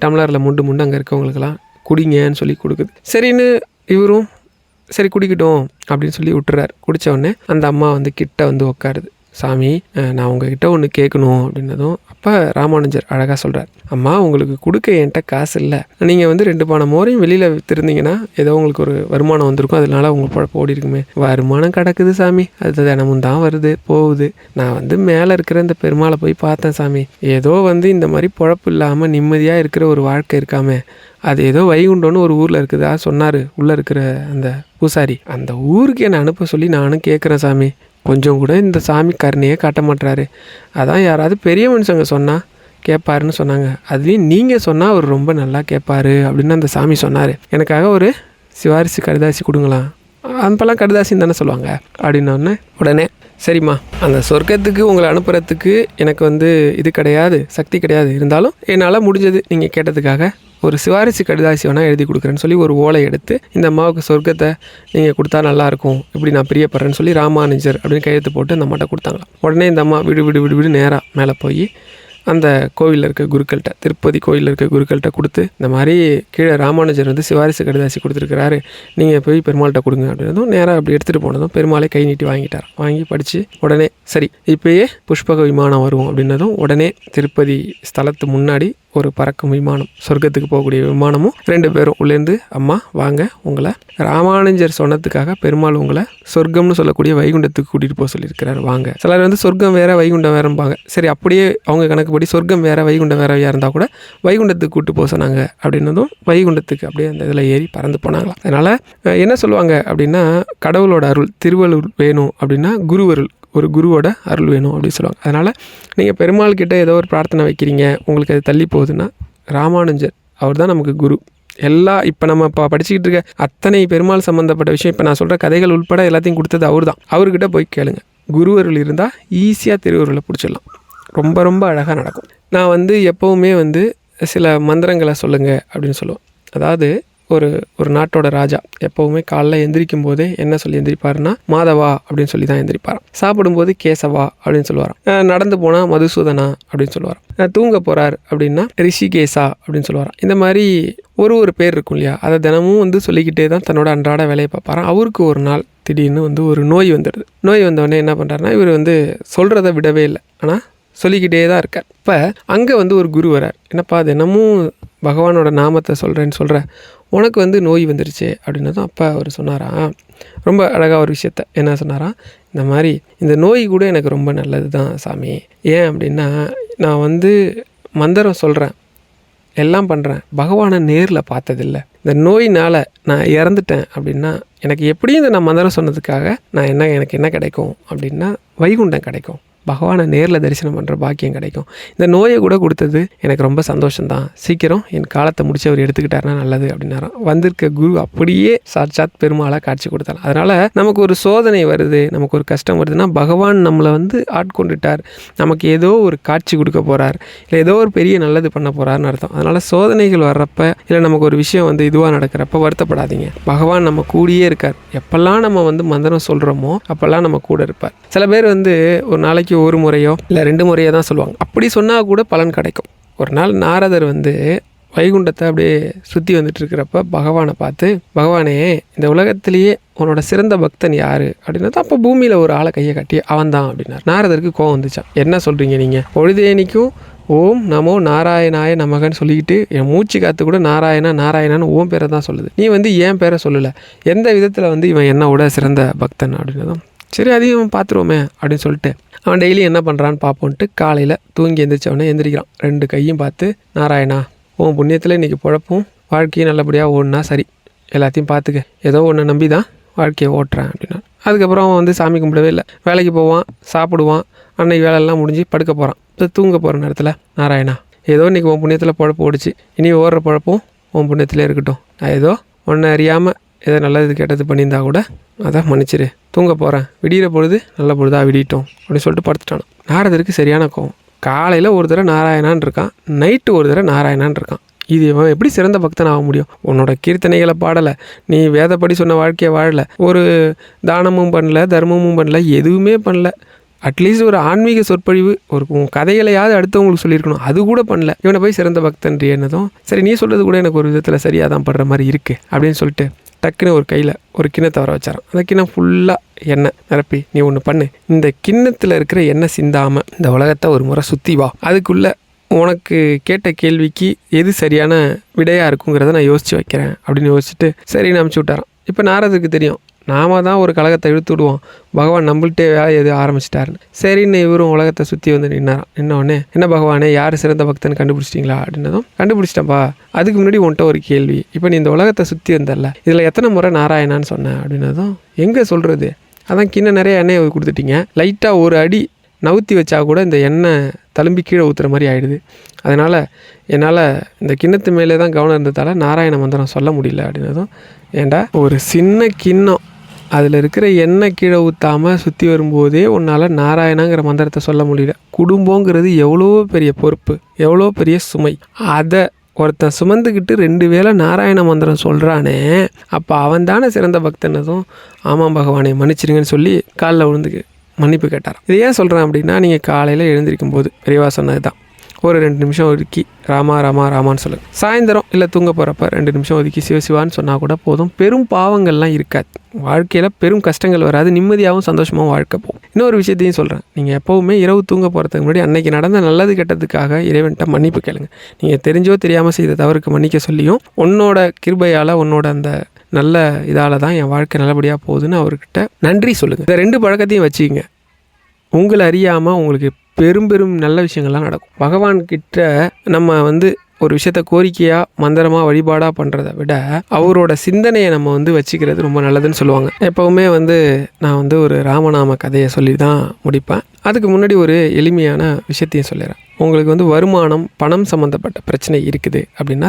டம்ளரில் முண்டு அங்கே இருக்கவங்களுக்கெல்லாம் குடிங்கன்னு சொல்லி கொடுக்குது. சரின்னு இவரும் சரி குடிக்கட்டும் அப்படின்னு சொல்லி விட்டுறாரு. குடித்தவுடனே அந்த அம்மா வந்து கிட்ட வந்து உட்காருது. சாமி, நான் உங்ககிட்ட ஒன்று கேட்கணும் அப்படின்னதும் அப்போ ராமானுஜர் அழகாக சொல்கிறார், அம்மா உங்களுக்கு கொடுக்க என்கிட்ட காசு இல்லை, நீங்கள் வந்து 2 பானை மோரையும் வெளியில் விற்றுருந்தீங்கன்னா ஏதோ உங்களுக்கு ஒரு வருமானம் வந்திருக்கும், அதனால உங்களுக்கு பழப்ப ஓடி இருக்குமே. வருமானம் கிடக்குது சாமி, அது தினமும் தான் வருது போகுது. நான் வந்து மேலே இருக்கிற இந்த பெருமாளை போய் பார்த்தேன் சாமி, ஏதோ வந்து இந்த மாதிரி பொழப்பு இல்லாமல் நிம்மதியாக இருக்கிற ஒரு வாழ்க்கை இருக்காமே, அது ஏதோ வைகுண்டோன்னு ஒரு ஊரில் இருக்குதா சொன்னார் உள்ளே இருக்கிற அந்த பூசாரி, அந்த ஊருக்கு என்னை அனுப்ப சொல்லி நானும் கேட்குறேன் சாமி, கொஞ்சம் கூட இந்த சாமி கருணையே காட்ட மாட்டுறாரு. அதான் யாராவது பெரிய மனுஷங்க சொன்னால் கேட்பாருன்னு சொன்னாங்க, அதுலேயும் நீங்கள் சொன்னால் அவர் ரொம்ப நல்லா கேட்பாரு அப்படின்னு அந்த சாமி சொன்னார். எனக்காக ஒரு சிவாரிசு கடுதாசி கொடுங்களாம். அப்போல்லாம் கடுதாசின்னு தானே சொல்லுவாங்க அப்படின்னோடனே உடனே சரிம்மா, அந்த சொர்க்கத்துக்கு உங்களை அனுப்புறதுக்கு எனக்கு வந்து இது கிடையாது, சக்தி கிடையாது, இருந்தாலும் என்னால் முடிஞ்சது நீங்கள் கேட்டதுக்காக ஒரு சிவாரிசு கடுதாசி வேணால் எழுதி கொடுக்குறேன்னு சொல்லி ஒரு ஓலை எடுத்து இந்த அம்மாவுக்கு சொர்க்கத்தை நீங்கள் கொடுத்தா நல்லாயிருக்கும், இப்படி நான் பிரியப்படுறேன்னு சொல்லி ராமானுஜர் அப்படின்னு கையெழுத்து போட்டு அந்த அம்மாட்ட கொடுத்தாங்களாம். உடனே இந்த அம்மா விடு நேராக மேலே போய் அந்த கோவிலில் இருக்க குருக்கள்கிட்ட, திருப்பதி கோயிலில் இருக்க குருக்கள்கிட்ட கொடுத்து, இந்த மாதிரி கீழே ராமானுஜர் வந்து சிவாரிசு கடுதாசி கொடுத்துருக்கிறாரு, நீங்கள் போய் பெருமாள்கிட்ட கொடுங்க அப்படின்னதும் நேராக அப்படி எடுத்துகிட்டு போனதும் பெருமாளை கை நீட்டி வாங்கிட்டார். வாங்கி படித்து உடனே சரி இப்போயே புஷ்பக விமானம் வரும் அப்படின்னதும் உடனே திருப்பதி ஸ்தலத்து முன்னாடி ஒரு பறக்கும் விமானம், சொர்க்கத்துக்கு போகக்கூடிய விமானமும் 2 பேரும் உள்ளேருந்து, அம்மா வாங்க, உங்களை ராமானுஜர் சொன்னதுக்காக பெருமாள் உங்களை சொர்க்கம்னு சொல்லக்கூடிய வைகுண்டத்துக்கு கூட்டிகிட்டு போக சொல்லியிருக்கிறார், வாங்க. சிலர் வந்து சொர்க்கம் வேறு வைகுண்டம் வேறும்பாங்க. சரி அப்படியே அவங்க கணக்குப்படி சொர்க்கம் வேறு வைகுண்டம் வேறையாக இருந்தால் கூட வைகுண்டத்துக்கு கூப்பிட்டு போக சொன்னாங்க அப்படின்னதும் வைகுண்டத்துக்கு அப்படியே அந்த இதில் ஏறி பறந்து போனாங்களாம். அதனால் என்ன சொல்லுவாங்க அப்படின்னா, கடவுளோட அருள் திருவருள் வேணும் அப்படின்னா குருவருள், ஒரு குருவோட அருள் வேணும் அப்படின்னு சொல்லுவாங்க. அதனால் நீங்கள் பெருமாள் கிட்ட ஏதோ ஒரு பிரார்த்தனை வைக்கிறீங்க, உங்களுக்கு அது தள்ளி போகுதுன்னா ராமானுஜர் அவர் தான் நமக்கு குரு. இப்போ நம்ம படிச்சுக்கிட்டு இருக்க அத்தனை பெருமாள் சம்மந்தப்பட்ட விஷயம், இப்போ நான் சொல்கிற கதைகள் உள்பட எல்லாத்தையும் கொடுத்தது அவர் தான். அவர்கிட்ட போய் கேளுங்க, குருவருள் இருந்தால் ஈஸியாக திருவருளை பிடிச்சிடலாம், ரொம்ப ரொம்ப அழகாக நடக்கும். நான் வந்து எப்போவுமே வந்து சில மந்திரங்களை சொல்லுங்கள் அப்படின்னு சொல்லுவேன். அதாவது ஒரு நாட்டோட ராஜா எப்போவுமே காலைல எந்திரிக்கும் போதே என்ன சொல்லி எந்திரிப்பாருன்னா மாதவா அப்படின்னு சொல்லி தான் எந்திரிப்பாராம். சாப்பிடும்போது கேசவா அப்படின்னு சொல்லுவாராம். நடந்து போனால் மதுசூதனா அப்படின்னு சொல்லுவாராம். தூங்க போகிறார் அப்படின்னா ரிஷிகேசா அப்படின்னு சொல்லுவாராம். இந்த மாதிரி ஒரு பேர் இருக்கும் இல்லையா, அதை தினமும் வந்து சொல்லிக்கிட்டே தான் தன்னோட அன்றாட வேலையை பார்ப்பாராம். அவருக்கு ஒரு நாள் திடீர்னு வந்து ஒரு நோய் வந்துடுது. நோய் வந்தோடனே என்ன பண்ணுறாருன்னா, இவர் வந்து சொல்கிறத விடவே இல்லை, ஆனால் சொல்லிக்கிட்டே தான் இருக்கார். இப்போ அங்கே வந்து ஒரு குரு வரார். என்னப்பா தினமும் பகவானோட நாமத்தை சொல்கிறேன்னு சொல்கிற, உனக்கு வந்து நோய் வந்துருச்சு அப்படின்னதும் அப்போ அவர் சொன்னாராம், ரொம்ப அழகாக ஒரு விஷயத்த என்ன சொன்னாராம், இந்த மாதிரி இந்த நோய் கூட எனக்கு ரொம்ப நல்லது தான் சாமி. ஏன் அப்படின்னா, நான் வந்து மந்திரம் சொல்கிறேன், எல்லாம் பண்ணுறேன், பகவானை நேரில் பார்த்ததில்லை. இந்த நோயினால் நான் இறந்துட்டேன் அப்படின்னா எனக்கு எப்படியும் இந்த நான் மந்திரம் சொன்னதுக்காக எனக்கு என்ன கிடைக்கும் அப்படின்னா வைகுண்டம் கிடைக்கும், பகவானை நேரில் தரிசனம் பண்ணுற பாக்கியம் கிடைக்கும். இந்த நோயை கூட கொடுத்தது எனக்கு ரொம்ப சந்தோஷம்தான், சீக்கிரம் என் காலத்தை முடிச்சு அவர் எடுத்துக்கிட்டாருன்னா நல்லது அப்படின்னாராம். வந்திருக்க குரு அப்படியே சாட்சாத் பெருமாளாக காட்சி கொடுத்தார். அதனால் நமக்கு ஒரு சோதனை வருது, நமக்கு ஒரு கஷ்டம் வருதுன்னா பகவான் நம்மளை வந்து ஆட்கொண்டுட்டார், நமக்கு ஏதோ ஒரு காட்சி கொடுக்க போகிறார், இல்லை ஏதோ ஒரு பெரிய நல்லது பண்ண போகிறாருன்னு அர்த்தம். அதனால் சோதனைகள் வர்றப்ப, இல்லை நமக்கு ஒரு விஷயம் வந்து இதுவாக நடக்கிறப்ப வருத்தப்படாதீங்க, பகவான் நம்ம கூடியே இருக்கார். எப்பெல்லாம் நம்ம வந்து மந்திரம் சொல்கிறோமோ அப்போல்லாம் நம்ம கூட இருப்பார். சில பேர் வந்து ஒரு நாளைக்கு ஒரு முறையோ இல்லை 2 முறையோ தான் சொல்லுவாங்க. அப்படி சொன்னால் கூட பலன் கிடைக்கும். ஒரு நாள் நாரதர் வந்து வைகுண்டத்தை அப்படியே சுற்றி வந்துட்டு இருக்கிறப்ப பகவானை பார்த்து, பகவானே இந்த உலகத்திலேயே உன்னோட சிறந்த பக்தன் யார் அப்படின்னா, அப்போ பூமியில் ஒரு ஆளை கையை காட்டி அவன் தான் அப்படின்னார். நாரதருக்கு கோவம் வந்துச்சான். என்ன சொல்கிறீங்க நீங்கள், பொழுதேனிக்கும் ஓம் நமோ நாராயணாய நமகன்னு சொல்லிக்கிட்டு என் மூச்சு காத்து கூட நாராயணா நாராயணான்னு ஓம் பேரை தான் சொல்லுது. நீ வந்து ஏன் பேரை சொல்லலை, எந்த விதத்தில் வந்து இவன் என்னோட சிறந்த பக்தன் அப்படின்னதும் சரி அதையும் பார்த்துருவோமே அப்படின்னு சொல்லிட்டு அவன் டெய்லி என்ன பண்ணுறான்னு பார்ப்போன்ட்டு காலையில் தூங்கி எந்திரிச்சவனே எந்திரிக்கிறான். 2 கையும் பார்த்து நாராயணா உன் புண்ணியத்தில் இன்றைக்கி பொழப்பும் வாழ்க்கையும் நல்லபடியாக ஓடுனா சரி, எல்லாத்தையும் பார்த்துக்க, ஏதோ ஒன்று நம்பி தான் வாழ்க்கையை ஓட்டுறேன் அப்படின்னா. அதுக்கப்புறம் அவன் வந்து சாமி கும்பிடவே இல்லை. வேலைக்கு போவான், சாப்பிடுவான், அன்னைக்கு வேலையெல்லாம் முடிஞ்சு படுக்க போகிறான். இப்போ தூங்க போகிற நேரத்தில் நாராயணா ஏதோ இன்றைக்கி உன் புண்ணியத்தில் பொழப்பு ஓடிச்சு, இனி ஓடுற பொழப்பும் உன் புண்ணியத்திலே இருக்கட்டும், நான் ஏதோ ஒன்று அறியாமல் ஏதோ நல்லது கெட்டது பண்ணியிருந்தா கூட அதான் மன்னிச்சிரு, தூங்க போகிறேன், விடிகிற பொழுது நல்ல பொழுதாக விடிட்டோம் அப்படின்னு சொல்லிட்டு படுத்துட்டான். நாரதருக்கு சரியான கோவம். காலையில் ஒரு தடவை நாராயணான் இருக்கான், நைட்டு ஒரு தடவை நாராயணான் இருக்கான். இது இவன் எப்படி சிறந்த பக்தன் ஆக முடியும்? உன்னோட கீர்த்தனைகளை பாடலை, நீ வேதப்படி சொன்ன வாழ்க்கையை வாழலை, ஒரு தானமும் பண்ணல, தர்மமும் பண்ணல, எதுவுமே பண்ணல, அட்லீஸ்ட் ஒரு ஆன்மீக சொற்பொழிவு ஒரு கதைகளையாவது அடுத்தவங்களுக்கு சொல்லியிருக்கணும், அது கூட பண்ணல. இவனை போய் சிறந்த பக்தன்றி என்னதும் சரி, நீ சொல்கிறது கூட எனக்கு ஒரு விதத்தில் சரியாக தான் படுற மாதிரி இருக்குது அப்படின்னு சொல்லிட்டு டக்குன்னு ஒரு கையில் ஒரு கிண்ணத்தை வர வச்சாரான். அந்த கிண்ணம் ஃபுல்லாக எண்ணெய் நிரப்பி, நீ ஒன்று பண்ணு, இந்த கிண்ணத்தில் இருக்கிற எண்ணெய் சிந்தாமல் இந்த உலகத்தை ஒரு முறை சுற்றி வா, அதுக்குள்ளே உனக்கு கேட்ட கேள்விக்கு எது சரியான விடையாக இருக்குங்கிறத நான் யோசித்து வைக்கிறேன் அப்படின்னு யோசிச்சுட்டு சரின்னு அனுப்பிச்சி விட்டாரான். இப்போ நாரதுக்கு தெரியும், நாம தான் ஒரு கழகத்தை இழுத்து விடுவோம், பகவான் நம்மள்கிட்டே வேலை எது ஆரம்பிச்சிட்டாருன்னு. சரின்னு இவரும் உலகத்தை சுற்றி வந்து நின்னாரான். நின்னோடனே என்ன பகவானே யார் சிறந்த பக்தன்னு கண்டுபிடிச்சிட்டிங்களா அப்படின்னதும் கண்டுபிடிச்சிட்டப்பா, அதுக்கு முன்னாடி உன்ட்ட ஒரு கேள்வி, இப்போ நீ இந்த உலகத்தை சுற்றி வந்தல, இதில் எத்தனை முறை நாராயணான்னு சொன்னேன் அப்படின்னதும் எங்கே சொல்கிறது, அதான் கிண்ணம் நிறைய எண்ணெயை கொடுத்துட்டீங்க, லைட்டாக ஒரு அடி நவுத்தி வச்சா கூட இந்த எண்ணெய் தழும்பி கீழே ஊற்றுற மாதிரி ஆகிடுது, அதனால் என்னால் இந்த கிண்ணத்து மேலே தான் கவனம் இருந்ததால் நாராயண மந்திரம் சொல்ல முடியல அப்படின்னதும், ஏண்டா ஒரு சின்ன கிண்ணம் அதில் இருக்கிற எண்ணெய் கீழே ஊற்றாமல் சுற்றி வரும்போதே உன்னால் நாராயணங்கிற மந்திரத்தை சொல்ல முடியல. குடும்பங்கிறது எவ்வளோ பெரிய பொறுப்பு, எவ்வளோ பெரிய சுமை, அதை ஒருத்தன் சுமந்துக்கிட்டு 2 வேளை நாராயண மந்திரம் சொல்கிறானே, அப்போ அவன் தானே சிறந்த பக்தனதும் ஆமாம் பகவானே மன்னிச்சிருங்கன்னு சொல்லி காலில் விழுந்துக்கு மன்னிப்பு கேட்டார். இது ஏன் சொல்கிறேன் அப்படின்னா, நீங்கள் காலையில் எழுந்திருக்கும் போது பெரியவா சொன்னது தான், ஒரு 2 நிமிஷம் ஒதுக்கி ராமா ராமா ராமான்னு சொல்லுங்கள். சாயந்தரம் இல்லை தூங்க போகிறப்ப 2 நிமிஷம் ஒதுக்கி சிவசிவான்னு சொன்னால் கூட போதும். பெரும் பாவங்கள்லாம் இருக்காது, வாழ்க்கையில் பெரும் கஷ்டங்கள் வராது, நிம்மதியாகவும் சந்தோஷமாகவும் வாழ்க்கை போகும். இன்னொரு விஷயத்தையும் சொல்கிறேன், நீங்கள் எப்போவுமே இரவு தூங்க போகிறதுக்கு முன்னாடி அன்றைக்கி நடந்த நல்லது கெட்டதுக்காக இறைவன்கிட்ட மன்னிப்பு கேளுங்க. நீங்கள் தெரிஞ்சோ தெரியாமல் செய்த தவறுக்கு மன்னிக்க சொல்லியும், உன்னோட கிருபையால் உன்னோட அந்த நல்ல இதால் தான் என் வாழ்க்கை நல்லபடியாக போகுதுன்னு அவர்கிட்ட நன்றி சொல்லுங்கள். இந்த 2 பழக்கத்தையும் வச்சுக்கிங்க, உங்களை அறியாமல் உங்களுக்கு பெரும் பெரும் நல்ல விஷயங்கள்லாம் நடக்கும். பகவான்கிட்ட நம்ம வந்து ஒரு விஷயத்த கோரிக்கையாக மந்திரமாக வழிபாடாக பண்ணுறதை விட அவரோட சிந்தனையை நம்ம வச்சுக்கிறது ரொம்ப நல்லதுன்னு சொல்லுவாங்க. எப்போவுமே நான் ஒரு ராமநாம கதையை சொல்லி தான் முடிப்பேன். அதுக்கு முன்னாடி ஒரு எளிமையான விஷயத்தையும் சொல்லிடுறேன். உங்களுக்கு வருமானம் பணம் சம்மந்தப்பட்ட பிரச்சனை இருக்குது அப்படின்னா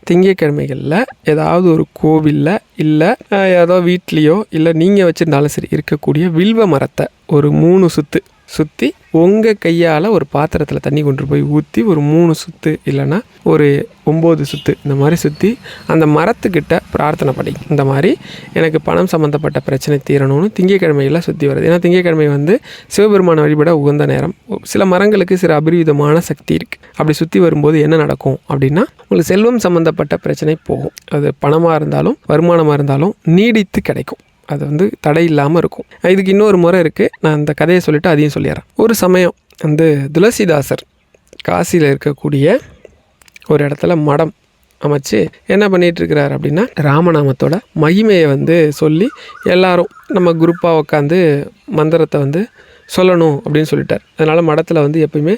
திங்கக்கிழமைகளில் ஏதாவது ஒரு கோவிலில் இல்லை ஏதோ வீட்லேயோ இல்லை நீங்கள் வச்சுருந்தாலும் சரி இருக்கக்கூடிய வில்வ மரத்தை ஒரு 3 சுற்றி உங்கள் கையால் ஒரு பாத்திரத்தில் தண்ணி கொண்டு போய் ஊற்றி ஒரு 3 சுற்று இல்லைன்னா ஒரு 9 சுற்று இந்த மாதிரி சுற்றி அந்த மரத்துக்கிட்ட பிரார்த்தனை பண்ணி, இந்த மாதிரி எனக்கு பணம் சம்மந்தப்பட்ட பிரச்சனை தீரணும்னு திங்கக்கிழமையில் சுற்றி வருது. ஏன்னா திங்கக்கிழமை சிவபெருமான வழிபட உகந்த நேரம். சில மரங்களுக்கு சில அபரிவிதமான சக்தி இருக்குது. அப்படி சுற்றி வரும்போது என்ன நடக்கும் அப்படின்னா, உங்களுக்கு செல்வம் சம்மந்தப்பட்ட பிரச்சனை போகும். அது பணமாக இருந்தாலும் வருமானமாக இருந்தாலும் நீடித்து கிடைக்கும். அது தடை இல்லாமல் இருக்கும். இதுக்கு இன்னொரு முறை இருக்குது. நான் அந்த கதையை சொல்லிவிட்டு அதையும் சொல்லிடுறேன். ஒரு சமயம் துளசிதாசர் காசியில் இருக்கக்கூடிய ஒரு இடத்துல மடம் அமைச்சு என்ன பண்ணிகிட்ருக்கிறார் அப்படின்னா, ராமநாமத்தோட மகிமையை சொல்லி எல்லாரும் நம்ம குரூப்பாக உட்காந்து மந்திரத்தை சொல்லணும் அப்படின்னு சொல்லிட்டார். அதனால் மடத்தில் எப்பயுமே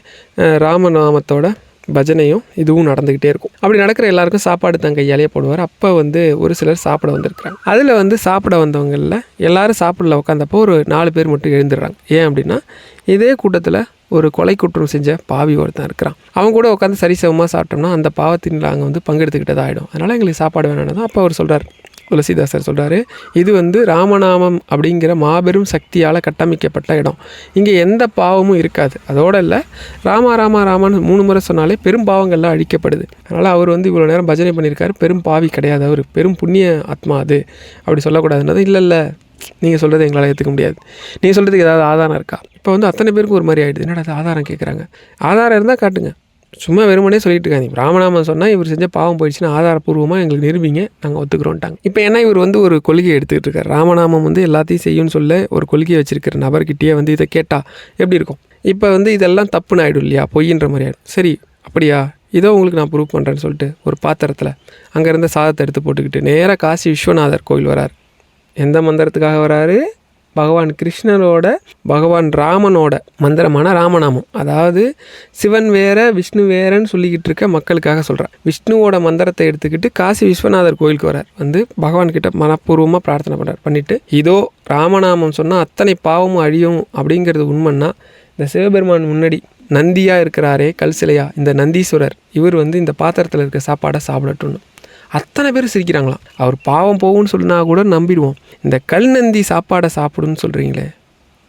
ராமநாமத்தோட பஜனையும் இதுவும் நடந்துக்கிட்டே இருக்கும். அப்படி நடக்கிற எல்லாருக்கும் சாப்பாடு தன் கையாலேயே போடுவார். அப்போ ஒரு சிலர் சாப்பிட வந்திருக்கிறாங்க. அதில் சாப்பிட வந்தவங்களில் எல்லாரும் சாப்பிடல உட்காந்தப்போ ஒரு 4 பேர் மட்டும் எழுந்துடுறாங்க. ஏன் அப்படின்னா, இதே கூட்டத்தில் ஒரு கொலை குற்றம் செஞ்ச பாவி ஒருத்தன் இருக்கிறான். அவன் கூட உட்காந்து சரிசமமாக சாப்பிட்டோம்னா அந்த பாவத்தின் நாங்கள் பங்கெடுத்துக்கிட்டது ஆகிடும். அதனால் எங்களுக்கு சாப்பாடு வேணாம். அப்போ அவர் சொல்கிறார், துளசிதாசர் சொல்கிறாரு, இது ராமநாமம் அப்படிங்கிற மாபெரும் சக்தியால் கட்டமைக்கப்பட்ட இடம். இங்கே எந்த பாவமும் இருக்காது. அதோடு இல்லை, ராமா ராமா ராமான்னு 3 முறை சொன்னாலே பெரும் பாவங்கள்லாம் அழிக்கப்படுது. அதனால் அவர் இவ்வளோ நேரம் பஜனை பண்ணியிருக்காரு, பெரும் பாவி கிடையாது, அவர் பெரும் புண்ணிய ஆத்மா அது, அப்படி சொல்லக்கூடாதுன்றது. இல்லை நீங்கள் சொல்கிறது எங்களால் ஏற்றுக்க முடியாது, நீங்கள் சொல்கிறதுக்கு ஏதாவது ஆதாரம் இருக்கா? இப்போ அத்தனை பேருக்கு ஒரு மாதிரி ஆகிடுது. என்னடா அது ஆதாரம் கேட்குறாங்க. ஆதாரம் இருந்தால் காட்டுங்க, சும்மா வெறுமனே சொல்லிட்டு இருக்காங்க. ராமநாமம் சொன்னால் இவர் செஞ்ச பாவம் போயிடுச்சுன்னா ஆதாரப்பூர்வமாக எங்களுக்கு நிரூபிங்க, நாங்கள் ஒத்துக்கிறோன்ட்டாங்க. இப்போ என்ன இவர் வந்து ஒரு கொள்கையை எடுத்துக்கிட்டு இருக்கார். ராமநாமம் வந்து எல்லாத்தையும் செய்யும்னு சொல்ல ஒரு கொள்கையை வச்சிருக்கிற நபர்கிட்டயே வந்து இதை கேட்டால் எப்படி இருக்கும்? இப்போ வந்து இதெல்லாம் தப்புன்னு ஆகிடும் இல்லையா, பொய்ன்ற மாதிரி ஆகிடும். சரி அப்படியா, இதோ உங்களுக்கு நான் ப்ரூவ் பண்ணுறேன்னு சொல்லிட்டு ஒரு பாத்திரத்தில் அங்கே இருந்த சாதத்தை எடுத்து போட்டுக்கிட்டு நேராக காசி விஸ்வநாதர் கோயில் வரார். எந்த மந்திரத்துக்காக வராரு? பகவான் கிருஷ்ணரோட பகவான் ராமனோட மந்திரமான ராமநாமம். அதாவது சிவன் வேற விஷ்ணு வேறன்னு சொல்லிக்கிட்டு இருக்க மக்களுக்காக சொல்கிறேன். விஷ்ணுவோட மந்திரத்தை எடுத்துக்கிட்டு காசி விஸ்வநாதர் கோயிலுக்கு வரார். வந்து பகவான்கிட்ட மனப்பூர்வமாக பிரார்த்தனை பண்ணுறார். பண்ணிவிட்டு இதோ ராமநாமம் சொன்னால் அத்தனை பாவமும் அழியும் அப்படிங்கிறது உண்மைன்னா இந்த சிவபெருமான் முன்னாடி நந்தியாக இருக்கிறாரே, கல் சிலையா, இந்த நந்தீஸ்வரர் இவர் வந்து இந்த பாத்திரத்தில் இருக்க சாப்பாடை சாப்பிடட்டும்னு அத்தனை பேர் சிரிக்கிறாங்களாம். அவர் பாவம் போகும்னு சொன்னா கூட நம்பிடுவோம். இந்த கல் நந்தி சாப்பாடை சாப்பிடுன்னு சொல்கிறீங்களே,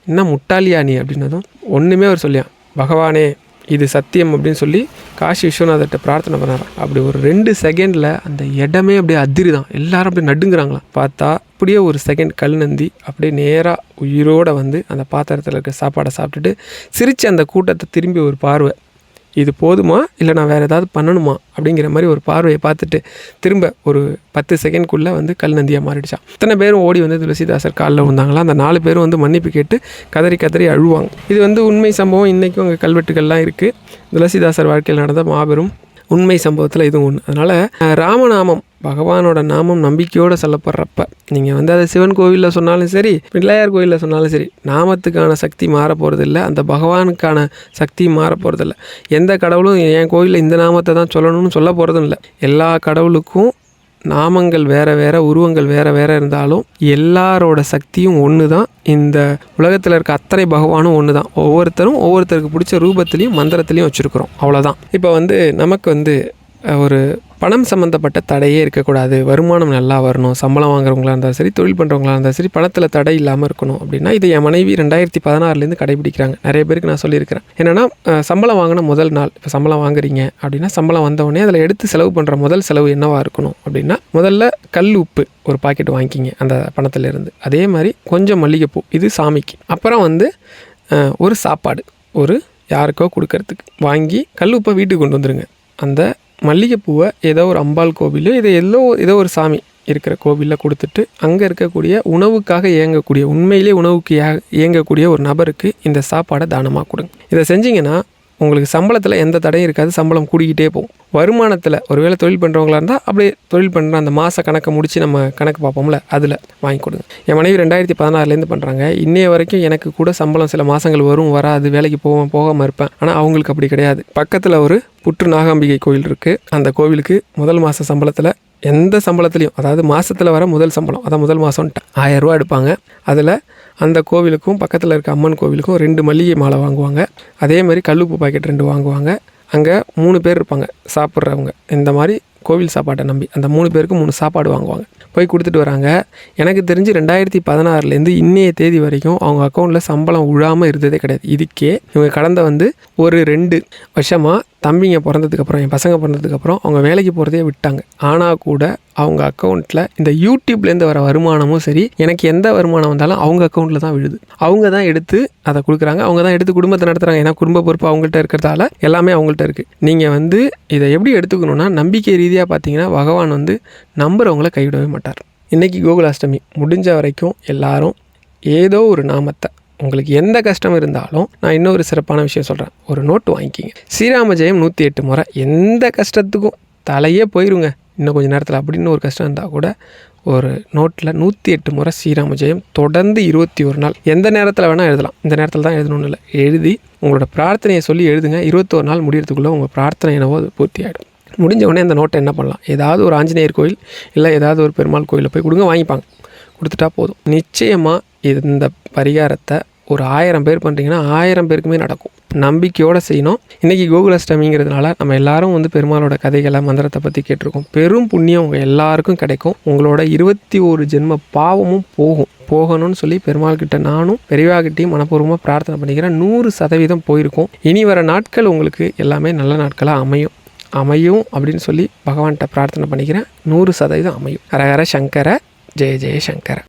என்ன முட்டாளியா நீ அப்படின்னதும் ஒன்றுமே அவர் சொல்லியான், பகவானே இது சத்தியம் அப்படின்னு சொல்லி காசி விஸ்வநாதர்கிட்ட பிரார்த்தனை பண்ணாராம். அப்படி ஒரு 2 செகண்டில் அந்த இடமே அப்படியே அதிரிதான். எல்லாரும் அப்படியே நடுங்குறாங்களாம். பார்த்தா அப்படியே ஒரு செகண்ட் கல் நந்தி அப்படியே நேராக உயிரோடு வந்து அந்த பாத்திரத்தில் இருக்க சாப்பாடை சாப்பிட்டுட்டு சிரித்து அந்த கூட்டத்தை திரும்பி ஒரு பார்வை, இது போதுமா இல்லை நான் வேறு ஏதாவது பண்ணணுமா அப்படிங்கிற மாதிரி ஒரு பார்வையை பார்த்துட்டு திரும்ப ஒரு 10 செகண்ட்குள்ளே வந்து கல் நந்தியாக மாறிடுச்சான். இத்தனை பேரும் ஓடி வந்து துளசிதாசர் காலில் வந்தாங்களா. அந்த 4 பேரும் வந்து மன்னிப்பு கேட்டு கதறி அழுவாங்க. இது வந்து உண்மை சம்பவம். இன்றைக்கும் அங்கே கல்வெட்டுகள்லாம் இருக்குது. துளசிதாசர் வாழ்க்கையில் நடந்த மாபெரும் உண்மை சம்பவத்தில் இதுவும் ஒன்று. அதனால் ராமநாமம் பகவானோட நாமம் நம்பிக்கையோடு சொல்லப்படுறப்ப நீங்கள் வந்து அதை சிவன் கோவிலில் சொன்னாலும் சரி, பிள்ளையார் கோவிலில் சொன்னாலும் சரி, நாமத்துக்கான சக்தி மாற போகிறதில்ல, அந்த பகவானுக்கான சக்தி மாற போகிறதில்ல. எந்த கடவுளும் என் கோவிலில் இந்த நாமத்தை தான் சொல்லணும்னு சொல்ல போகிறதும் இல்லை. எல்லா கடவுளுக்கும் நாமங்கள் வேறு வேறு, உருவங்கள் வேறு வேறு இருந்தாலும் எல்லாரோட சக்தியும் ஒன்று தான். இந்த உலகத்தில் இருக்க அத்தனை பகவானும் ஒன்று தான். ஒவ்வொருத்தருக்கு பிடிச்ச ரூபத்துலேயும் மந்திரத்துலேயும் வச்சுருக்குறோம். அவ்வளோதான். இப்போ வந்து நமக்கு வந்து ஒரு பணம் சம்மந்தப்பட்ட தடையே இருக்கக்கூடாது, வருமானம் நல்லா வரணும், சம்பளம் வாங்குறவங்களா இருந்தாலும் சரி, தொழில் பண்ணுறவங்களா இருந்தாலும் சரி, பணத்தில் தடை இல்லாமல் இருக்கணும் அப்படின்னா இதை என் மனைவி 2016 கடைபிடிக்கிறாங்க. நிறைய பேருக்கு நான் சொல்லியிருக்கிறேன். என்னென்னா சம்பளம் வாங்கின முதல் நாள், இப்போ சம்பளம் வாங்குறீங்க அப்படின்னா சம்பளம் வந்தவொடனே அதில் எடுத்து செலவு பண்ணுற முதல் செலவு என்னவாக இருக்கணும் அப்படின்னா, முதல்ல கல் உப்பு ஒரு பாக்கெட் வாங்கிக்கிங்க அந்த பணத்திலேருந்து. அதே மாதிரி கொஞ்சம் மல்லிகைப்பூ, இது சாமிக்கு. அப்புறம் வந்து ஒரு சாப்பாடு ஒரு யாருக்கோ கொடுக்கறதுக்கு வாங்கி கல் உப்பை வீட்டுக்கு கொண்டு வந்துடுங்க. அந்த மல்லிகைப்பூவை ஏதோ ஒரு அம்பாள் கோவில், ஏதோ ஒரு சாமி இருக்கிற கோவிலில் கொடுத்துட்டு அங்கே இருக்கக்கூடிய உணவுக்காக இயங்கக்கூடிய, உண்மையிலே உணவுக்கு இயங்கக்கூடிய ஒரு நபருக்கு இந்த சாப்பாடை தானமாக கொடுங்க. இதை செஞ்சிங்கன்னா உங்களுக்கு சம்பளத்தில் எந்த தடையும் இருக்காது, சம்பளம் கூடிக்கிட்டே போகும். வருமானத்தில் ஒருவேளை தொழில் பண்ணுறவங்களா இருந்தால் அப்படியே தொழில் பண்ணுற அந்த மாத கணக்கை முடித்து நம்ம கணக்கு பார்ப்போம்ல, அதில் வாங்கி கொடுங்க. என் மனைவி 2016 பண்ணுறாங்க. இன்னைய வரைக்கும் எனக்கு கூட சம்பளம் சில மாதங்கள் வரும் வராது, வேலைக்கு போகாமல் இருப்பேன். ஆனால் அவங்களுக்கு அப்படி கிடையாது. பக்கத்தில் ஒரு புற்று நாகாம்பிகை கோவில் இருக்குது. அந்த கோவிலுக்கு முதல் மாத சம்பளத்தில் எந்த சம்பளத்துலேயும், அதாவது மாதத்தில் வர முதல் சம்பளம், அதான் முதல் மாதம்ன்ட்டு 1000 ரூபா எடுப்பாங்க. அதில் அந்த கோவிலுக்கும் பக்கத்தில் இருக்க அம்மன் கோவிலுக்கும் 2 மல்லிகை மாலை வாங்குவாங்க. அதே மாதிரி கல்லுப்பு பாக்கெட் 2 வாங்குவாங்க. அங்கே 3 பேர் இருப்பாங்க சாப்பிட்றவங்க. இந்த மாதிரி கோவில் சாப்பாட்டை நம்பி அந்த 3 பேருக்கு 3 சாப்பாடு வாங்குவாங்க. போய் கொடுத்துட்டு வராங்க. எனக்கு தெரிஞ்சு 2016 இன்னைய தேதி வரைக்கும் அவங்க அக்கௌண்ட்டில் சம்பளம் விழாமல் இருந்ததே கிடையாது. இதுக்கே இவங்க கடந்த வந்து ஒரு 2 வருஷமாக தம்பிங்க பிறந்ததுக்கப்புறம், என் பசங்க பிறந்ததுக்கப்புறம் அவங்க வேலைக்கு போகிறதே விட்டாங்க. ஆனால் கூட அவங்க அக்கௌண்ட்டில் இந்த யூடியூப்லேருந்து வர வருமானமும் சரி, எனக்கு எந்த வருமானம் வந்தாலும் அவங்க அக்கௌண்ட்டில் தான் விழுது. அவங்க தான் எடுத்து அதை கொடுக்குறாங்க, அவங்க தான் எடுத்து குடும்பத்தை நடத்துகிறாங்க. ஏன்னா குடும்ப பொறுப்பு அவங்கள்ட்ட இருக்கிறதால எல்லாமே அவங்கள்ட்ட இருக்குது. நீங்கள் வந்து இதை எப்படி எடுத்துக்கணுன்னா, நம்பிக்கை ரீதியாக பார்த்தீங்கன்னா பகவான் வந்து நம்புகிறவங்கள கைவிடவே மாட்டார். இன்றைக்கி கோகுலாஷ்டமி முடிஞ்ச வரைக்கும் எல்லாரும் ஏதோ ஒரு நாமத்தை, உங்களுக்கு எந்த கஷ்டம் இருந்தாலும், நான் இன்னொரு சிறப்பான விஷயம் சொல்கிறேன், ஒரு நோட்டு வாங்கிக்கிங்க. ஸ்ரீராம ஜெயம் 108 முறை. எந்த கஷ்டத்துக்கும் தலையே போயிருங்க இன்னும் கொஞ்சம் நேரத்தில் அப்படின்னு ஒரு கஷ்டம் இருந்தால் கூட ஒரு நோட்டில் 108 முறை ஸ்ரீராம ஜெயம் தொடர்ந்து 21 நாள், எந்த நேரத்தில் வேணால் எழுதலாம். இந்த நேரத்தில் தான் எழுதணும்னு இல்லை, எழுதி உங்களோட பிரார்த்தனையை சொல்லி எழுதுங்க. 21 நாள் முடியறதுக்குள்ளே உங்கள் பிரார்த்தனை என்னவோ அது பூர்த்தி ஆகிடும். முடிஞ்ச உடனே அந்த நோட்டை என்ன பண்ணலாம், ஏதாவது ஒரு ஆஞ்சநேயர் கோயில் இல்லை ஏதாவது ஒரு பெருமாள் கோயிலில் போய் கொடுங்க, வாங்கிப்பாங்க. கொடுத்துட்டா போதும். நிச்சயமாக இந்த பரிகாரத்தை ஒரு 1000 பேர் பண்ணுறீங்கன்னா 1000 பேருக்குமே நடக்கும். நம்பிக்கையோடு செய்யணும். இன்றைக்கி கோகுலாஷ்டமிங்கிறதுனால நம்ம எல்லாரும் வந்து பெருமாளோட கதைகளை மந்திரத்தை பற்றி கேட்டிருக்கோம். பெரும் புண்ணியம் உங்கள் எல்லாருக்கும் கிடைக்கும். உங்களோட 21 ஜென்ம பாவமும் போகணும்னு சொல்லி பெருமாள்கிட்ட நானும் பெரியவாகிட்டையும் மனப்பூர்வமாக பிரார்த்தனை பண்ணிக்கிறேன். 100% போயிருக்கும். இனி வர நாட்கள் உங்களுக்கு எல்லாமே நல்ல நாட்களாக அமையும் அப்படின்னு சொல்லி பகவான்கிட்ட பிரார்த்தனை பண்ணிக்கிறேன். 100% அமையும். ஹரஹர சங்கர, ஜெய ஜெய சங்கர.